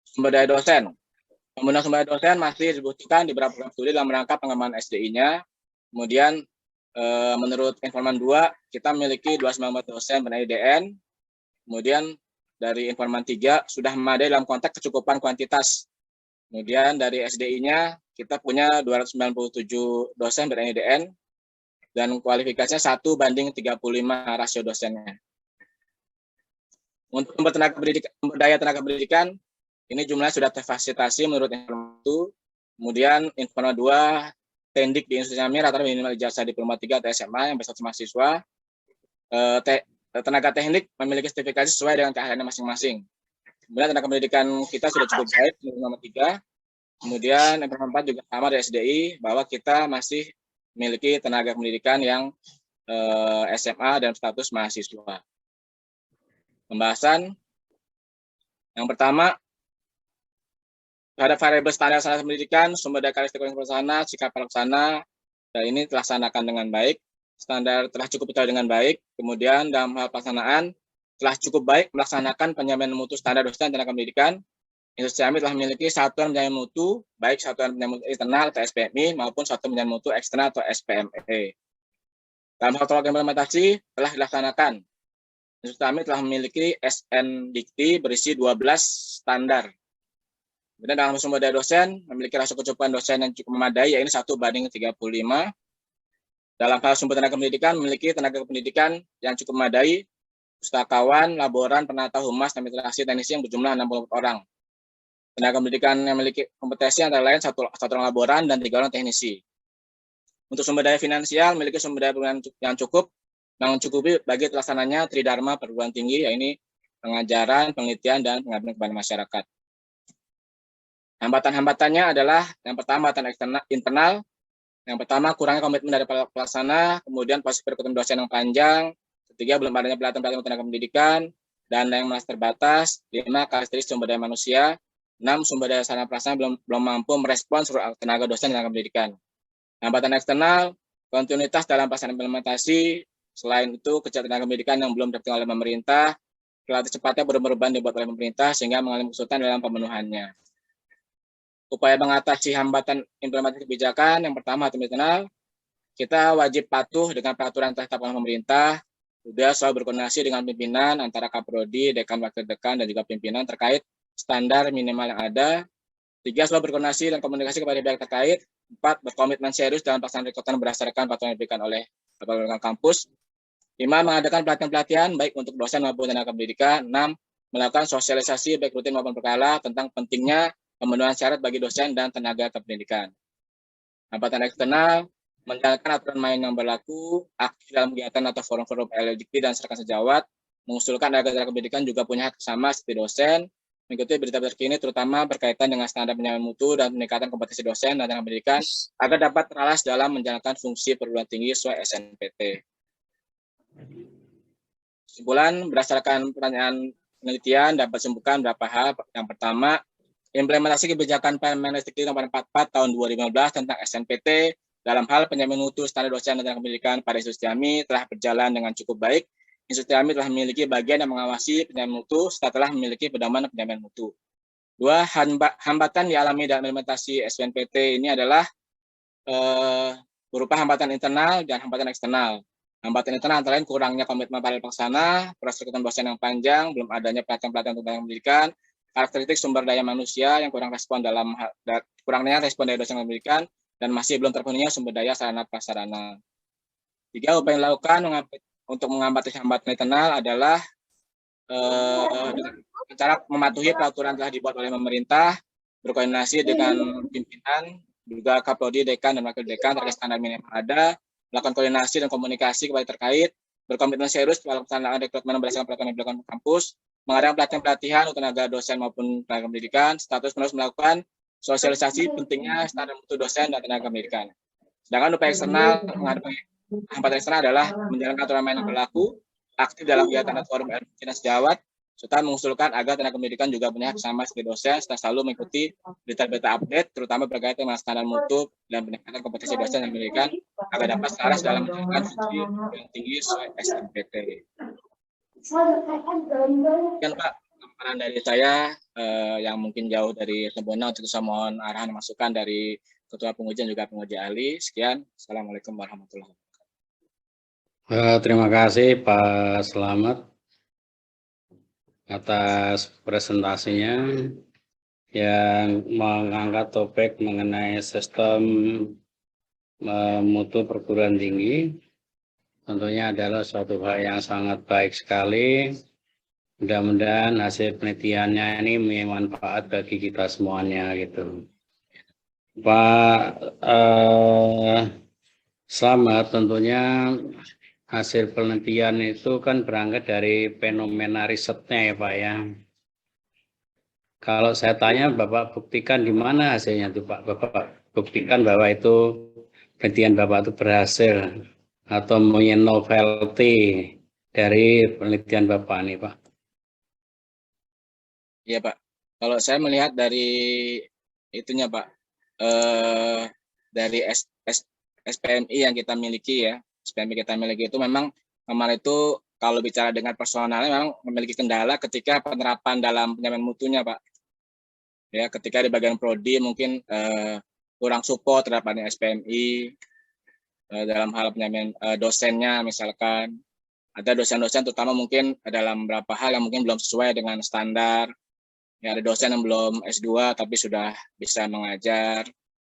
Sumber daya dosen. Pembenahan sumber daya dosen masih dibutuhkan di beberapa program studi dalam rangka pengembangan SDI-nya. Kemudian menurut Informan 2, kita memiliki 294 dosen ber-IDN. Kemudian dari Informan 3 sudah memadai dalam konteks kecukupan kuantitas. Kemudian dari SDI-nya kita punya 297 dosen ber-IDN dan kualifikasinya 1:35 rasio dosennya. Untuk sumber daya tenaga pendidikan, ini jumlahnya sudah terfasilitasi menurut Informan 1. Kemudian Informan 2, Tendik di institusi kami rata-rata minimal ijazah diploma 3 atau SMA yang berstatus mahasiswa. Tenaga teknik memiliki sertifikasi sesuai dengan keahliannya masing-masing. Kemudian tenaga pendidikan kita sudah cukup baik, nomor 3. Kemudian Informan 4 juga sama dari SDI, bahwa kita masih memiliki tenaga pendidikan yang SMA dan status mahasiswa. Pembahasan yang pertama, terhadap variabel standar pendidikan, sumber daya karakteristik pelaksana, sikap pelaksana, dan ini terlaksanakan dengan baik. Standar telah cukup detail dengan baik. Kemudian dalam hal pelaksanaan, telah cukup baik melaksanakan penjaminan mutu standar dosen dan tenaga pendidikan. Institusi kami telah memiliki satuan penjaminan mutu, baik satuan penjaminan mutu internal atau SPMI, maupun satuan penjaminan mutu eksternal atau SPME. Dalam hal tolak implementasi, telah dilaksanakan. Institusi kami telah memiliki SN Dikti berisi 12 standar. Kemudian dalam sumber daya dosen, memiliki rasio kecukupan dosen yang cukup memadai, yaitu 1:35. Dalam hal sumber tenaga pendidikan, memiliki tenaga pendidikan yang cukup memadai, pustakawan, laboran, penata humas, dan literasi teknisi yang berjumlah 60 orang. Tenaga pendidikan yang memiliki kompetensi antara lain 1 orang laboran dan 3 orang teknisi. Untuk sumber daya finansial, memiliki sumber daya yang cukup, mencukupi bagi terlaksananya tridharma perguruan tinggi, yaitu pengajaran, penelitian, dan pengabdian kepada masyarakat. Hambatan-hambatannya adalah yang pertama hambatan internal, yang pertama kurangnya komitmen dari pelaksana, kemudian proses perekrutan dosen yang panjang, ketiga belum adanya pelatihan tenaga pendidikan, dan yang masih terbatas, 5 karakteristik sumber daya manusia, 6 sumber daya sarana pelaksana belum mampu merespons tenaga dosen dan tenaga pendidikan. Hambatan eksternal, kontinuitas dalam pelaksanaan implementasi, selain itu kecil tenaga pendidikan yang belum diperhatikan oleh pemerintah, relatif cepatnya beban dibuat oleh pemerintah sehingga mengalami kesulitan dalam pemenuhannya. Upaya mengatasi hambatan implementasi kebijakan, yang pertama internal, kita wajib patuh dengan peraturan yang ditetapkan oleh pemerintah, sudah selalu berkoordinasi dengan pimpinan antara Kaprodi, Dekan, Wakil Dekan, dan juga pimpinan terkait standar minimal yang ada. 3, selalu berkoordinasi dan komunikasi kepada pihak terkait. 4, berkomitmen serius dalam pelaksanaan rekrutan berdasarkan peraturan yang diberikan oleh kampus. 5, mengadakan pelatihan-pelatihan baik untuk dosen maupun tenaga pendidikan. 6, melakukan sosialisasi baik rutin maupun berkala tentang pentingnya pemenuhan syarat bagi dosen dan tenaga kependidikan. Hambatan eksternal, menjalankan aturan main yang berlaku, aktif dalam kegiatan atau forum-forum LLDP dan serkan sejawat, mengusulkan agar tenaga pendidikan juga punya hak sama seperti dosen, mengikuti berita terkini terutama berkaitan dengan standar penjaminan mutu dan peningkatan kompetensi dosen dan tenaga pendidikan agar dapat terlaras dalam menjalankan fungsi perguruan tinggi sesuai SNPT. Kesimpulan, berdasarkan pertanyaan penelitian dapat disimpulkan beberapa hal. Yang pertama, implementasi kebijakan Permendikbud nomor 44 tahun 2015 tentang SNPT dalam hal penjamin mutu standar dosen dan tenaga pendidikan pada institusi kami telah berjalan dengan cukup baik. Institusi kami telah memiliki bagian yang mengawasi penjamin mutu setelah memiliki pedoman penjamin mutu. Dua, hambatan dialami dalam implementasi SBMPT ini adalah berupa hambatan internal dan hambatan eksternal. Hambatan internal antara lain kurangnya komitmen para pelaksana, proses rekrutan dosen yang panjang, belum adanya pelatihan-pelatihan untuk pendidikan, karakteristik sumber daya manusia yang kurangnya respon dari dosen pendidikan, dan masih belum terpenuhinya sumber daya sarana prasarana. Tiga, upaya yang dilakukan untuk mengatasi hambatan internal adalah dengan cara mematuhi peraturan telah dibuat oleh pemerintah, berkoordinasi dengan pimpinan, juga Kaprodi, Dekan, dan Wakil Dekan terkait standar minimal ada, melakukan koordinasi dan komunikasi kepada terkait, berkomitmen serius dalam pelaksanaan rekrutmen berdasarkan pelatihan di kampus, mengadakan pelatihan-pelatihan untuk tenaga dosen maupun tenaga pendidikan, status menerus melakukan sosialisasi pentingnya standar mutu dosen dan tenaga pendidikan. Sedangkan upaya eksternal menghadapi hambatan eksternal adalah menjalankan aturan main yang berlaku, aktif dalam kegiatan dan forum RMK sejawat, serta mengusulkan agar tenaga pendidikan juga punya hak sama sebagai dosen, serta selalu mengikuti berita-berita update, terutama berkaitan dengan standar mutu dan peningkatan kompetensi dosen dan pendidikan agar dapat selaras dalam menjalankan fungsi yang tinggi sesuai SBMPT. Sekian Pak, paparan dari saya yang mungkin jauh dari sempurna. Untuk saya mohon arahan masukan dari Ketua Pengujian juga penguji ahli. Sekian, Assalamualaikum warahmatullahi wabarakatuh. Terima kasih Pak Slamet atas presentasinya yang mengangkat topik mengenai sistem mutu perguruan tinggi. Tentunya adalah suatu hal yang sangat baik sekali. Mudah-mudahan hasil penelitiannya ini bermanfaat bagi kita semuanya gitu. Pak Slamet, tentunya hasil penelitian itu kan berangkat dari fenomena risetnya ya Pak ya. Kalau saya tanya Bapak buktikan di mana hasilnya tuh Pak? Bapak buktikan bahwa itu penelitian Bapak itu berhasil atau punya novelty dari penelitian Bapak ini Pak? Iya Pak, kalau saya melihat dari itunya Pak, dari SPMI yang kita miliki ya, SPMI kita miliki itu memang kemarin itu kalau bicara dengan personalnya memang memiliki kendala ketika penerapan dalam penjamin mutunya Pak. Ya, ketika di bagian prodi mungkin kurang support terhadap SPMI dalam hal penjamin dosennya, misalkan ada dosen-dosen terutama mungkin dalam beberapa hal yang mungkin belum sesuai dengan standar. Ya, ada dosen yang belum S2 tapi sudah bisa mengajar,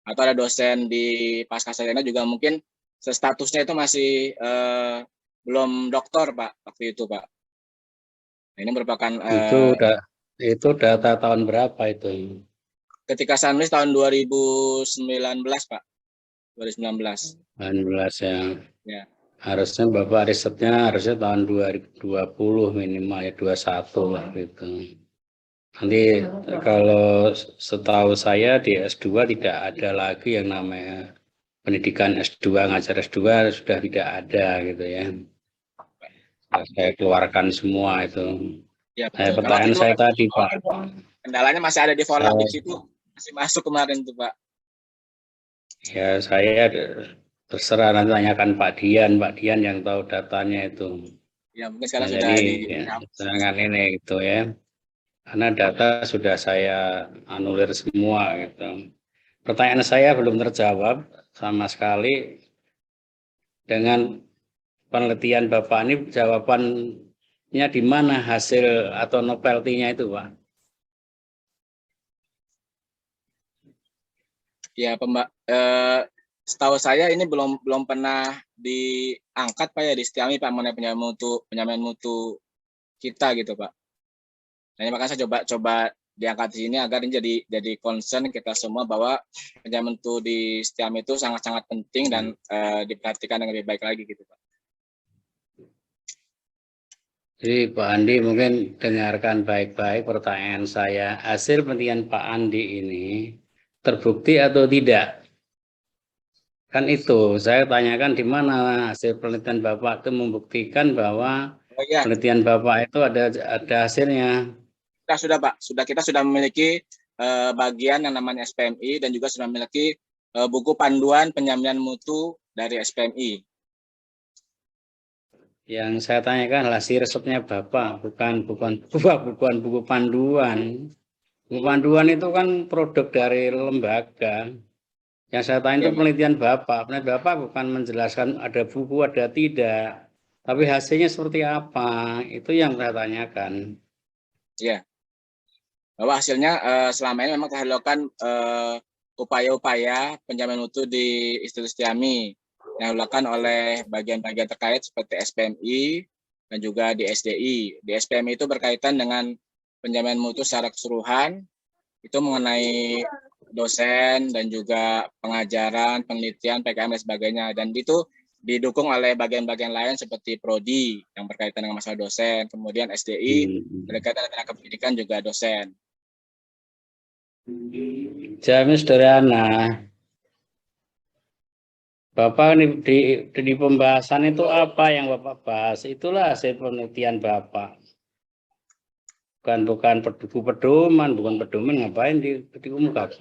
atau ada dosen di pascasarjana juga mungkin statusnya itu masih belum doktor Pak waktu itu Pak. Ini merupakan itu data tahun berapa itu? Ketika saya nulis tahun 2019 Pak, 2019 ya. Ya. Harusnya Bapak risetnya harusnya tahun 2020 minimal ya, 21 waktu itu. Nanti kalau setahu saya di S2 tidak ada lagi yang namanya pendidikan S2, ngajar S2 sudah tidak ada gitu ya. Saya keluarkan semua itu. Ya, pertanyaan saya tadi Pak. Kendalanya masih ada di Forlabik itu, masih masuk kemarin tuh Pak. Ya saya terserah, nanti tanyakan Pak Dian yang tahu datanya itu. Ya mungkin sekarang sudah sedangkan ini gitu ya. Karena data sudah saya anulir semua gitu. Pertanyaan saya belum terjawab sama sekali. Dengan penelitian Bapak ini jawabannya di mana hasil atau novelty-nya itu Pak? Ya setahu saya ini belum pernah diangkat Pak ya di STIAMI Pak mengenai penjamin mutu kita gitu Pak. Nah, makanya saya coba diangkat di sini agar ini jadi concern kita semua bahwa penjamin mutu di STIAMI itu sangat-sangat penting dan diperhatikan dengan lebih baik lagi gitu Pak. Jadi Pak Andi mungkin dengarkan baik-baik pertanyaan saya. Hasil penelitian Pak Andi ini terbukti atau tidak? Kan itu saya tanyakan di mana hasil penelitian Bapak itu membuktikan bahwa penelitian Bapak itu ada hasilnya. Sudah Pak, kita sudah memiliki bagian yang namanya SPMI dan juga sudah memiliki buku panduan penjaminan mutu dari SPMI. Yang saya tanyakan hasil resepnya Bapak, bukan buku panduan. Buku panduan itu kan produk dari lembaga. Yang saya tanya itu penelitian Bapak. Penelitian Bapak bukan menjelaskan ada buku, ada tidak. Tapi hasilnya seperti apa? Itu yang saya tanyakan. Ya, bahwa hasilnya selama ini memang telah dilakukan upaya-upaya penjaminan mutu di institusi kami yang dilakukan oleh bagian-bagian terkait seperti SPMI dan juga di SDI. Di SPMI itu berkaitan dengan penjaminan mutu secara keseluruhan, itu mengenai dosen dan juga pengajaran, penelitian, PKM dan sebagainya. Dan itu didukung oleh bagian-bagian lain seperti Prodi yang berkaitan dengan masalah dosen, kemudian SDI berkaitan dengan pendidikan juga dosen. Jamin sederhana. Bapak di pembahasan itu apa yang Bapak bahas? Itulah hasil penelitian Bapak. Bukan buku pedoman, ngapain diungkap?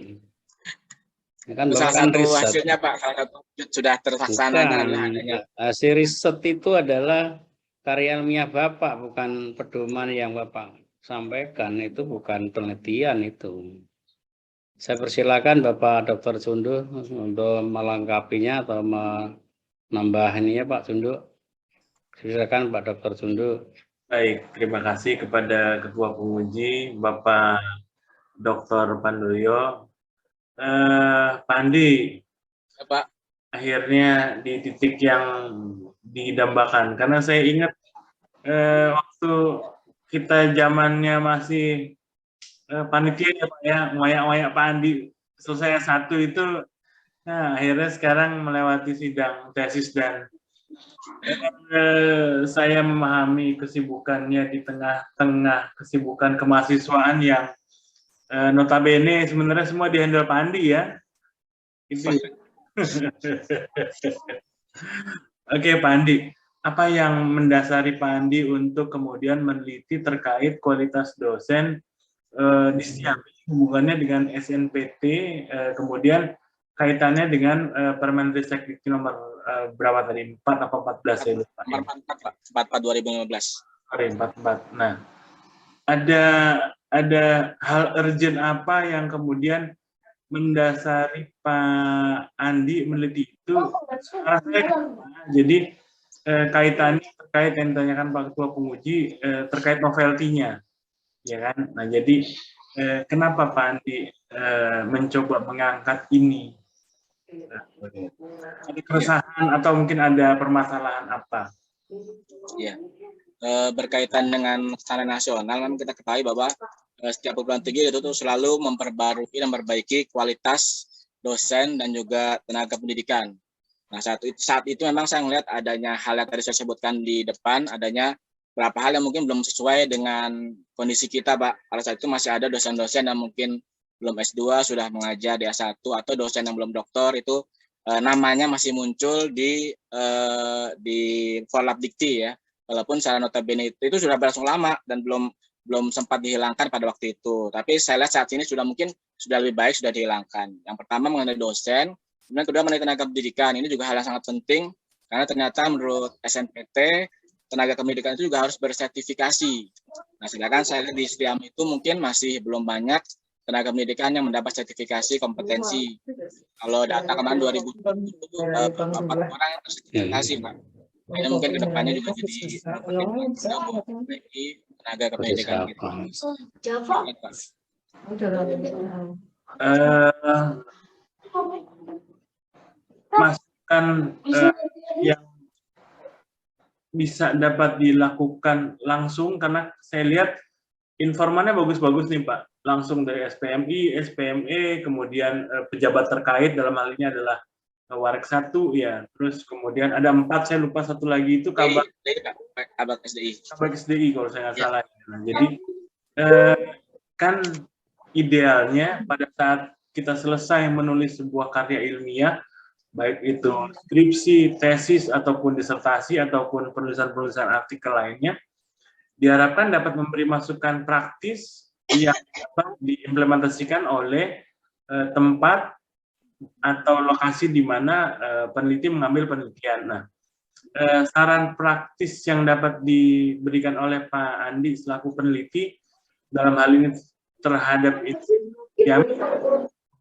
Ya kan, Salah kan satu riset. hasilnya Pak, salah satu sudah terlaksana adalah adanya. Hasil riset itu adalah karya ilmiah Bapak, bukan pedoman yang Bapak sampaikan. Itu bukan penelitian itu. Saya persilakan Bapak Dr. Sundu untuk melengkapinya atau menambah ini ya Pak Sundu. Silakan Pak Dr. Sundu. Baik, terima kasih kepada Ketua Penguji Bapak Dr. Pandoyo. Pak Andi, Pak, akhirnya di titik yang didambakan. Karena saya ingat waktu kita zamannya masih panitia ya Pak ya, ngoyak-ngoyak Pak Andi selesai S1 itu, nah akhirnya sekarang melewati sidang tesis dan saya memahami kesibukannya di tengah-tengah kesibukan kemahasiswaan yang notabene sebenarnya semua dihandle Pak Andi ya. Itu. Oke Pak Andi, apa yang mendasari Pak Andi untuk kemudian meneliti terkait kualitas dosen di Stiami, hubungannya dengan SNPT, kemudian kaitannya dengan Permenristek nomor berapa tadi, 4 atau 14 ya? Nomor 44 2015. Sorry, 44. Nah, ada hal urgent apa yang kemudian mendasari Pak Andi meneliti itu? Jadi kaitannya terkait yang ditanyakan Pak Ketua Penguji terkait novelty-nya. Ya kan? Nah, jadi kenapa Pak Andi mencoba mengangkat ini? Ada keresahan atau mungkin ada permasalahan apa? Ya, berkaitan dengan standar nasional, kan kita ketahui bahwa setiap perguruan tinggi itu tuh selalu memperbarui dan memperbaiki kualitas dosen dan juga tenaga pendidikan. Nah, saat itu memang saya melihat adanya hal yang tadi saya sebutkan di depan, adanya beberapa hal yang mungkin belum sesuai dengan kondisi kita, Pak. Pada saat itu masih ada dosen-dosen yang mungkin belum S2 sudah mengajar di S1 atau dosen yang belum doktor itu namanya masih muncul di Forlabdikti ya. Walaupun secara notabene itu sudah berlangsung lama dan belum sempat dihilangkan pada waktu itu. Tapi saya lihat saat ini mungkin sudah lebih baik sudah dihilangkan. Yang pertama mengenai dosen, kemudian kedua mengenai tenaga pendidikan. Ini juga hal yang sangat penting karena ternyata menurut SNPT tenaga pendidikan itu juga harus bersertifikasi. Nah, sedangkan saya lihat di Stiami itu mungkin masih belum banyak tenaga pendidikan yang mendapat sertifikasi kompetensi. Kalau data kemarin 2020 4 orang yang tersertifikasi, Pak. Ini mungkin kedepannya juga jadi tenaga kependidikan kita. Masukan yang bisa dapat dilakukan langsung, karena saya lihat informannya bagus-bagus nih Pak, langsung dari SPMI, SPME, kemudian pejabat terkait dalam hal ini adalah Warek 1 ya, terus kemudian ada 4, saya lupa satu lagi itu Kabak SDI kalau saya nggak salah. Nah, jadi kan idealnya pada saat kita selesai menulis sebuah karya ilmiah, baik itu skripsi, tesis, ataupun disertasi, ataupun penulisan-penulisan artikel lainnya, diharapkan dapat memberi masukan praktis yang dapat diimplementasikan oleh tempat atau lokasi di mana peneliti mengambil penelitian. Nah, saran praktis yang dapat diberikan oleh Pak Andi selaku peneliti dalam hal ini terhadap itu, ya,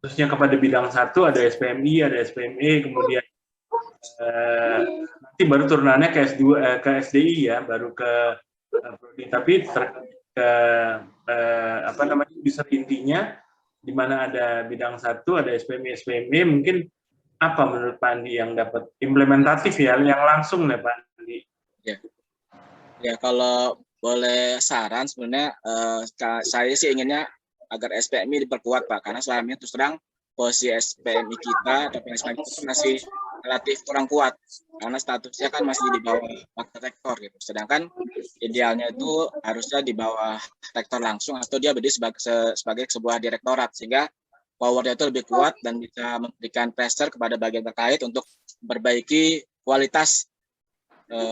khususnya kepada bidang 1 ada SPMI, ada SPME, kemudian nanti baru turunannya ke S2, ke SDI ya, baru ke prodi. Tapi terkait ke apa namanya user intinya, di mana ada bidang 1, ada SPMI, SPME, mungkin apa menurut Pak Andi yang dapat implementatif ya, yang langsung ya Pak Andi? Ya, kalau boleh saran sebenarnya saya sih inginnya agar SPMI diperkuat Pak, karena selama ini terus terang posisi SPMI kita atau SPMI kita masih relatif kurang kuat karena statusnya kan masih di bawah wakil rektor gitu. Sedangkan idealnya itu harusnya di bawah rektor langsung atau dia berdiri sebagai sebuah direktorat sehingga powernya itu lebih kuat dan bisa memberikan pressure kepada bagian terkait untuk memperbaiki kualitas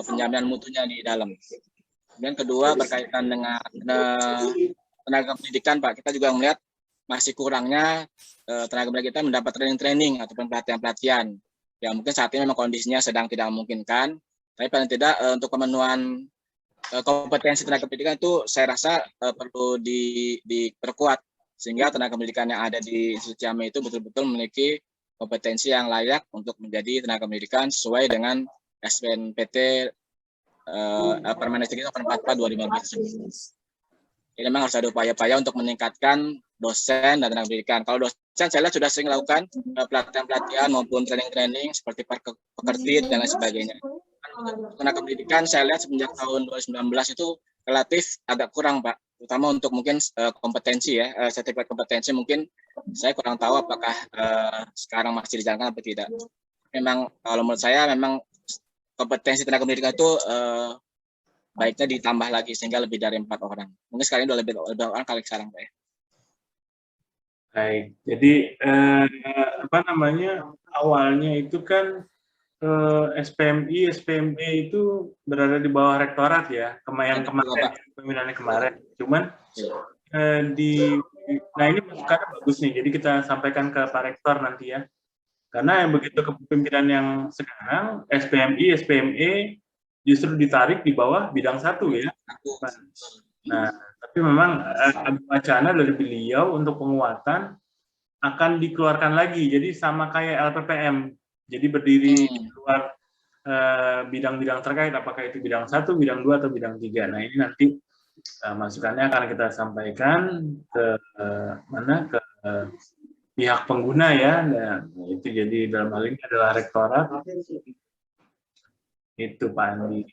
penjaminan mutunya di dalam. Kemudian kedua berkaitan dengan tenaga pendidikan Pak, kita juga melihat masih kurangnya tenaga pendidik kita mendapat training ataupun pelatihan-pelatihan. Ya mungkin saat ini memang kondisinya sedang tidak memungkinkan, tapi paling tidak untuk pemenuhan kompetensi tenaga pendidikan itu saya rasa perlu diperkuat sehingga tenaga pendidikan yang ada di Institut Ciamai itu betul-betul memiliki kompetensi yang layak untuk menjadi tenaga pendidikan sesuai dengan SBNPT Permendikbud nomor 44/2015. Jadi memang harus ada upaya-upaya untuk meningkatkan dosen dan tenaga pendidikan. Kalau dosen saya lihat sudah sering melakukan pelatihan-pelatihan maupun training-training seperti pekerti dan lain sebagainya. Tenaga pendidikan saya lihat semenjak tahun 2019 itu relatif agak kurang Pak, terutama untuk mungkin kompetensi ya, sertifikat kompetensi mungkin saya kurang tahu apakah sekarang masih dijalankan atau tidak. Memang kalau menurut saya memang kompetensi tenaga pendidikan itu baiknya ditambah lagi sehingga lebih dari 4 orang. Mungkin sekarang udah lebih orang kali sekarang Pak ya. Baik, jadi apa namanya awalnya itu kan SPMI, SPME itu berada di bawah rektorat ya, kemarin pemindahannya kemarin. Cuman nah ini masukannya bagus nih, jadi kita sampaikan ke Pak Rektor nanti ya. Karena yang begitu kepemimpinan yang sekarang SPMI, SPME justru ditarik di bawah bidang 1 ya. Nah, tapi memang ada wacana dari beliau untuk penguatan akan dikeluarkan lagi. Jadi sama kayak LPPM. Jadi berdiri di luar bidang-bidang terkait, apakah itu bidang 1, bidang 2, atau bidang 3. Nah ini nanti masukannya akan kita sampaikan ke ke pihak pengguna ya. Nah, itu jadi dalam hal ini adalah rektorat. Itu Pak Andi.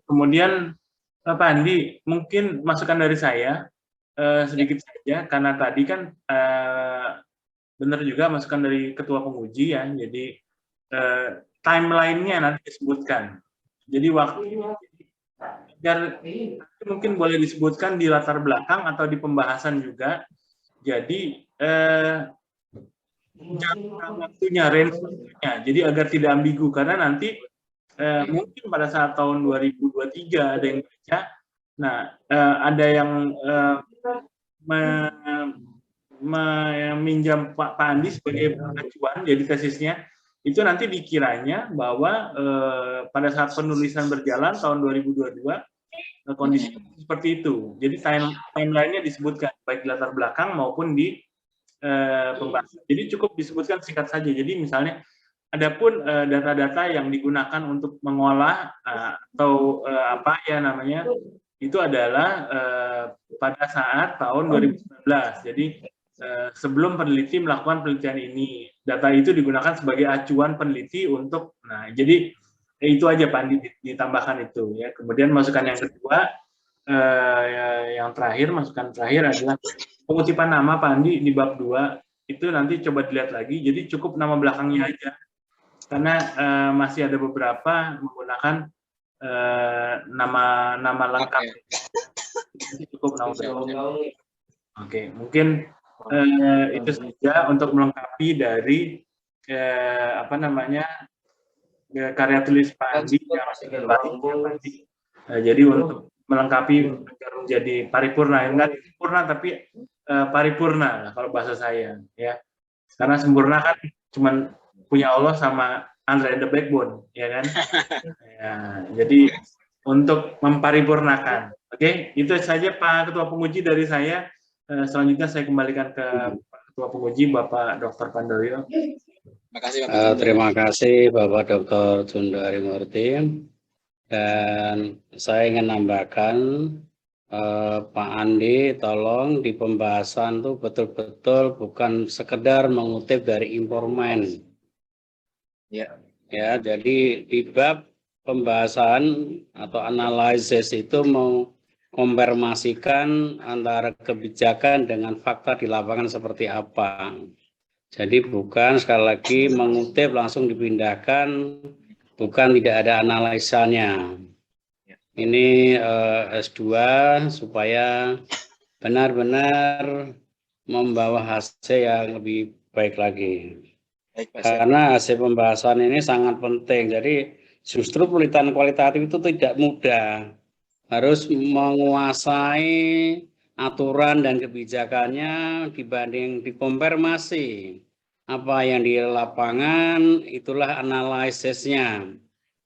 Kemudian Pak Andi, mungkin masukan dari saya sedikit saja, karena tadi kan benar juga masukan dari ketua penguji ya, jadi timeline-nya nanti disebutkan. Jadi waktu biar mungkin boleh disebutkan di latar belakang atau di pembahasan juga. Jadi jangka waktunya, range waktunya, jadi agar tidak ambigu, karena nanti mungkin pada saat tahun 2023 ada yang baca, nah ada yang meminjam Pak Andi sebagai acuan, jadi tesisnya itu nanti dikiranya bahwa pada saat penulisan berjalan tahun 2022 kondisi seperti itu. Jadi timeline-nya disebutkan baik di latar belakang maupun di pembahasan. Jadi cukup disebutkan singkat saja. Jadi misalnya adapun data-data yang digunakan untuk mengolah atau apa ya namanya itu adalah pada saat tahun 2019. Jadi sebelum peneliti melakukan penelitian ini, data itu digunakan sebagai acuan peneliti untuk, nah jadi itu aja Pak Andi ditambahkan itu ya. Kemudian masukan yang kedua, yang terakhir, masukan terakhir adalah pengutipan nama Pak Andi di bab 2 itu nanti coba dilihat lagi. Jadi cukup nama belakangnya aja, karena masih ada beberapa menggunakan nama lengkap. Cukup nama belakang. Oke, mungkin itu saja untuk melengkapi dari apa namanya karya tulis Pak Andi yang baik. Jadi untuk melengkapi agar menjadi paripurna, enggak sempurna tapi paripurna kalau bahasa saya ya. Karena sempurna kan cuman punya Allah sama Andre the Backbone, ya kan? Ya, jadi untuk memparipurnakan. Oke, itu saja Pak Ketua Penguji dari saya. Selanjutnya saya kembalikan ke Pak Ketua Penguji, Bapak Dr. Pandoyo. Terima kasih Bapak Jundo. Terima kasih Bapak Dr. Jundo Harimurti. Dan saya ingin nambahkan Pak Andi, tolong di pembahasan tuh betul-betul bukan sekedar mengutip dari informan. Ya. Ya, jadi di bab pembahasan atau analisis itu mengkonfirmasikan antara kebijakan dengan fakta di lapangan seperti apa. Jadi bukan sekali lagi mengutip langsung dipindahkan, bukan tidak ada analisanya. Ini S2 supaya benar-benar membawa hasil yang lebih baik lagi. Baik, Pak. Karena hasil pembahasan ini sangat penting. Jadi justru penelitian kualitatif itu tidak mudah. Harus menguasai aturan dan kebijakannya dibanding dikonfirmasi. Apa yang di lapangan itulah analisisnya.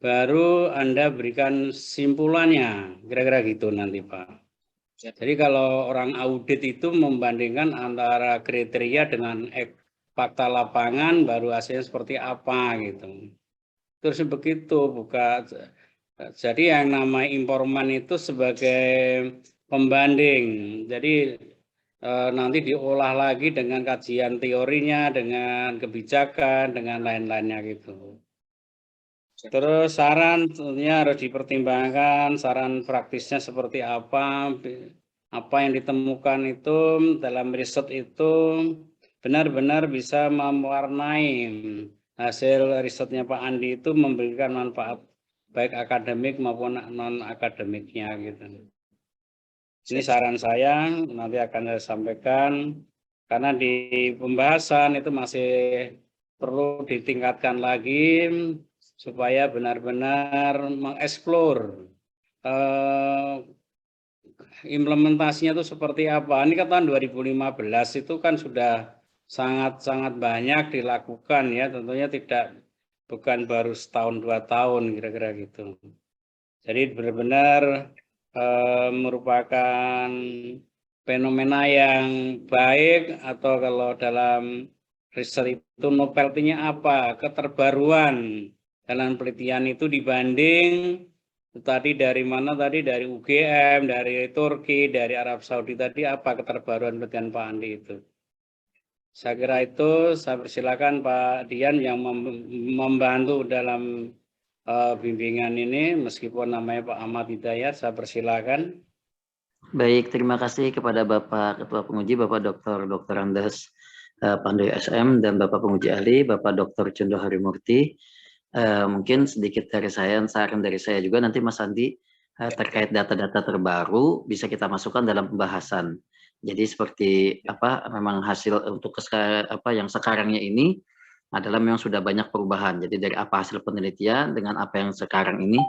Baru Anda berikan simpulannya, kira-kira gitu nanti Pak. Jadi kalau orang audit itu membandingkan antara kriteria dengan fakta lapangan, baru hasilnya seperti apa gitu. Terus begitu, bukan. Jadi yang namanya informan itu sebagai pembanding. Jadi nanti diolah lagi dengan kajian teorinya, dengan kebijakan, dengan lain-lainnya gitu. Terus saran tentunya harus dipertimbangkan, saran praktisnya seperti apa yang ditemukan itu dalam riset itu benar-benar bisa mewarnai hasil risetnya Pak Andi itu memberikan manfaat baik akademik maupun non-akademiknya gitu. Ini saran saya, nanti akan saya sampaikan, karena di pembahasan itu masih perlu ditingkatkan lagi, supaya benar-benar mengeksplor implementasinya itu seperti apa. Ini kan tahun 2015 itu kan sudah sangat-sangat banyak dilakukan ya, tentunya bukan baru setahun 2 tahun kira-kira gitu. Jadi benar-benar merupakan fenomena yang baik, atau kalau dalam riset itu novelty-nya apa, keterbaruan dalam penelitian itu dibanding tadi dari mana tadi, dari UGM, dari Turki, dari Arab Saudi tadi, apa keterbaruan penelitian Pak Andi itu. Saya kira itu, saya persilakan Pak Dian yang membantu dalam bimbingan ini, meskipun namanya Pak Ahmad Hidayat, saya persilakan. Baik, terima kasih kepada Bapak Ketua Penguji, Bapak Dr. Andes Pandoyo SM, dan Bapak Penguji Ahli, Bapak Dr. Jundo Harimurti. Mungkin sedikit dari saya, saran dari saya juga nanti Mas Andi terkait data-data terbaru bisa kita masukkan dalam pembahasan. Jadi seperti apa, memang hasil untuk yang sekarangnya ini adalah memang sudah banyak perubahan. Jadi dari apa hasil penelitian dengan apa yang sekarang ini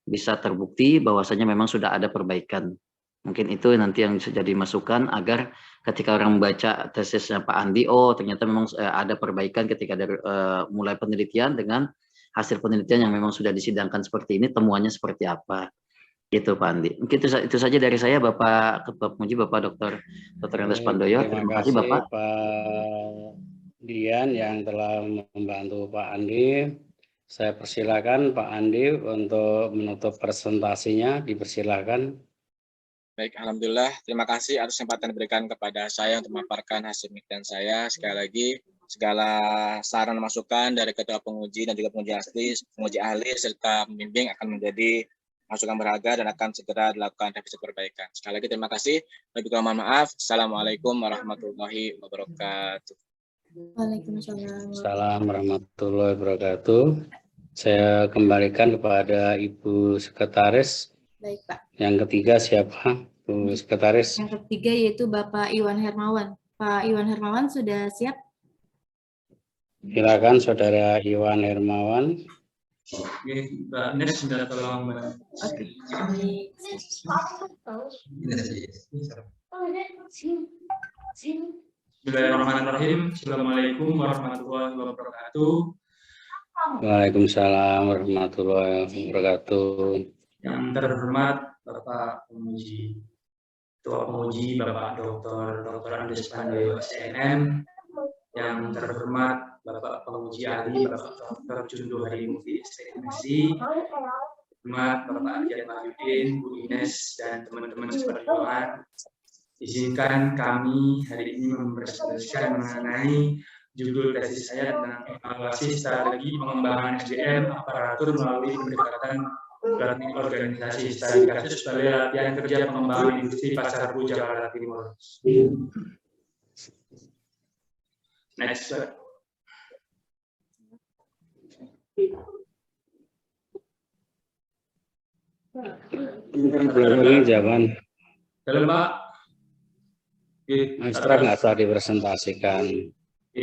bisa terbukti bahwasanya memang sudah ada perbaikan. Mungkin itu nanti yang bisa jadi masukan agar ketika orang membaca tesisnya Pak Andi, oh ternyata memang ada perbaikan ketika dari mulai penelitian dengan hasil penelitian yang memang sudah disidangkan seperti ini, temuannya seperti apa. Gitu Pak Andi. Mungkin itu saja dari saya, Bapak Ketua Penguji, Bapak Dr. Andes Pandoyo. Terima kasih Bapak Dian yang telah membantu Pak Andi. Saya persilakan Pak Andi untuk menutup presentasinya, dipersilakan. Baik, Alhamdulillah. Terima kasih atas kesempatan diberikan kepada saya untuk memaparkan hasil penelitian saya. Sekali lagi, segala saran masukan dari Ketua Penguji dan juga penguji ahli serta pembimbing akan menjadi masukan berharga dan akan segera dilakukan revisi perbaikan. Sekali lagi terima kasih. Lebih kurang mohon maaf. Assalamualaikum warahmatullahi wabarakatuh. Waalaikumsalam. Assalamualaikum warahmatullahi wabarakatuh. Saya kembalikan kepada Ibu Sekretaris. Baik, Pak. Yang ketiga siapa, Bu Sekretaris? Yang ketiga yaitu Bapak Iwan Hermawan. Pak Iwan Hermawan sudah siap? Silakan Saudara Iwan Hermawan. Oke, Mbak Nes sudah tolong Mbak. Oke. Bismillahirrahmanirrahim. Assalamualaikum warahmatullahi wabarakatuh. Waalaikumsalam warahmatullahi wabarakatuh. Yang terhormat Bapak Penguji, Ketua Penguji Bapak Dr. Andes Pandoyo SNM, yang terhormat Bapak Penguji Ahli Bapak Dr. Jundo Harimurti STMSI, hormat Bapak Arjad Mahyudin, Bu Ines, dan teman-teman seperjuangan. Izinkan kami hari ini mempresentasikan mengenai judul tesis saya tentang evaluasi strategi pengembangan SDM aparatur melalui pendekatan learning organisasi studi kasus balai latihan kerja pengembangan industri Pasar Rebo Jakarta Timur. Next, Pak. Ini jawaban Dalam, Pak. ekstra nggak usah dipresentasikan.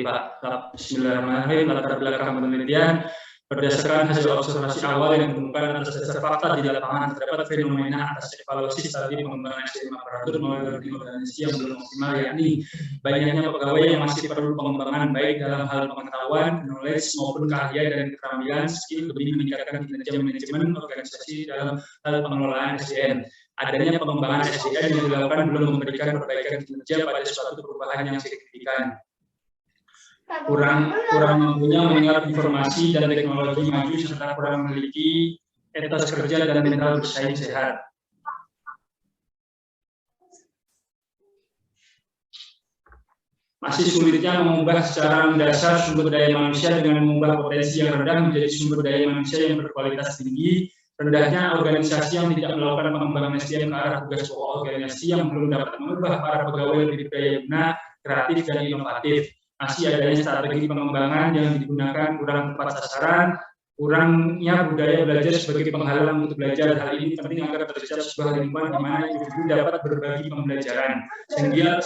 Pak, Bismillahirrahmanirrahim. Latar belakang penelitian berdasarkan hasil observasi awal yang ditemukan atas dasar fakta di lapangan terdapat fenomena atas evaluasi strategi pengembangan SDM aparatur melalui organisasi yang belum optimal, yakni banyaknya pegawai yang masih perlu pengembangan baik dalam hal pengetahuan, knowledge maupun keahlian dan keterampilan skill demi meningkatkan kinerja manajemen organisasi dalam hal pengelolaan SDM. Adanya pengembangan SDM yang dilakukan belum memberikan perbaikan kinerja pada suatu perubahan yang signifikan. Kurang mampunya menyerap informasi dan teknologi maju serta kurang memiliki etos kerja dan mental bersaing sehat. Masih sulitnya mengubah secara mendasar sumber daya manusia dengan mengubah potensi yang rendah menjadi sumber daya manusia yang berkualitas tinggi. Rendahnya organisasi yang tidak melakukan pengembangan SDM ke arah tugas pokok organisasi yang belum dapat mengubah para pegawai lebih berdaya guna, kreatif, dan inovatif. Masih adanya strategi pengembangan yang digunakan kurang tepat sasaran, kurangnya budaya belajar sebagai penghalang untuk belajar. Hal ini penting agar tercipta sebuah lingkungan di mana individu dapat berbagi pembelajaran, sehingga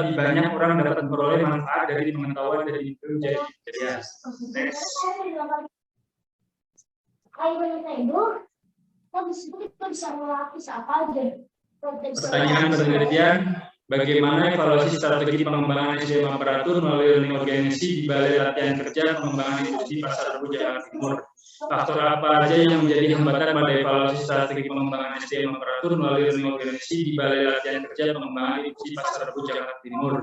lebih banyak orang dapat memperoleh manfaat dari pengetahuan dari individu jadi budaya. Next. Pertanyaan penelitian, bagaimana evaluasi strategi pengembangan SDM aparatur melalui learning organisasi di Balai Latihan Kerja Pengembangan Industri Pasar Rebo Jakarta Timur? Faktor apa saja yang menjadi hambatan pada evaluasi strategi pengembangan SDM aparatur melalui learning organisasi di Balai Latihan Kerja Pengembangan Industri Pasar Rebo Jakarta Timur?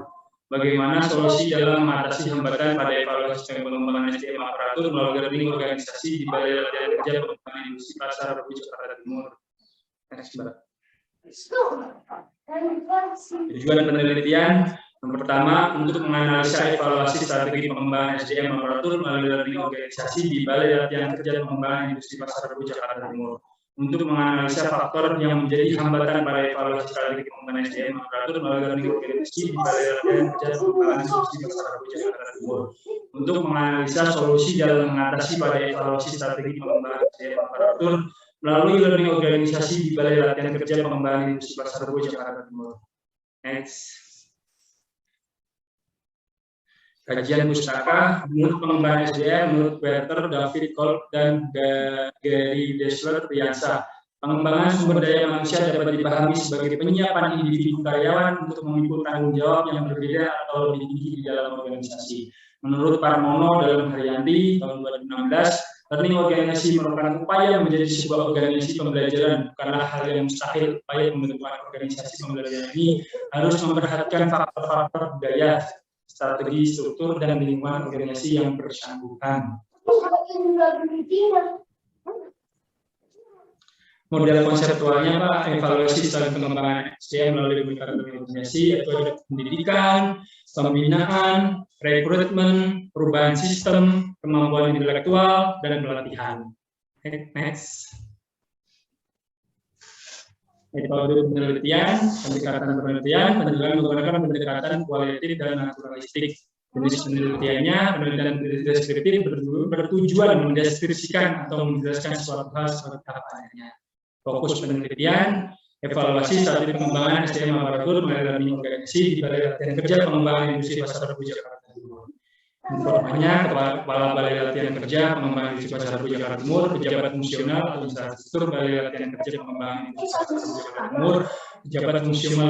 Bagaimana solusi dalam mengatasi hambatan pada evaluasi pengembangan SDM aparatur melalui learning organisasi di Balai Latihan Kerja Pengembangan Industri Pasar Rebo Jakarta Timur? Next, Mbak. Tujuan penelitian yang pertama untuk menganalisa evaluasi strategi pengembangan SDM aparatur melalui learning organisasi di Balai Latihan Kerja Pengembangan Industri Pasar Rebo Jakarta Timur. Untuk menganalisa faktor yang menjadi hambatan pada evaluasi strategi pengembangan SDM aparatur melalui learning organisasi di Balai Latihan Kerja Pengembangan Industri Pasar Rebo Jakarta Timur. Untuk menganalisa solusi dalam mengatasi pada evaluasi strategi pengembangan SDM aparatur melalui learning organisasi di Balai Latihan Kerja Pengembangan Industri Pasar Rebo Jakarta Timur. Next. Kajian pustaka menurut pengembangan SDM menurut Werther, David Kolb, dan Gary Dessler Priyansa. Pengembangan sumber daya manusia dapat dipahami sebagai penyiapan individu karyawan untuk memikul tanggung jawab yang berbeda atau lebih tinggi di dalam organisasi. Menurut Parmono dalam Haryanti tahun 2016, learning organisasi merupakan upaya menjadi sebuah organisasi pembelajaran, bukanlah hal yang mustahil. Upaya pembentukan organisasi pembelajaran ini harus memperhatikan faktor-faktor budaya, strategi, struktur, dan lingkungan organisasi yang bersangkutan. Model konseptualnya, Pak, evaluasi strategi pengembangan SDM melalui pendekatan organisasi, yaitu ada pendidikan, pembinaan, rekrutmen, perubahan sistem, kemampuan intelektual, dan pelatihan. Next. Metode penelitian, pendekatan menggunakan pendekatan kualitatif dan naturalistik. Jenis penelitiannya, penelitian deskriptif bertujuan mendeskripsikan atau menjelaskan suatu hal seperti apa adanya. Fokus penelitian, evaluasi strategi pengembangan SDM aparatur melalui learning organisasi di Balai Latihan Kerja Pengembangan Industri Pasar Rebo Jakarta Timur. Informasinya, Kepala Balai Latihan Kerja Pengembangan Industri Pasar Rebo Jakarta Timur, pejabat fungsional administrator Balai Latihan Kerja Pengembangan Industri Pasar Rebo Jakarta Timur, pejabat fungsional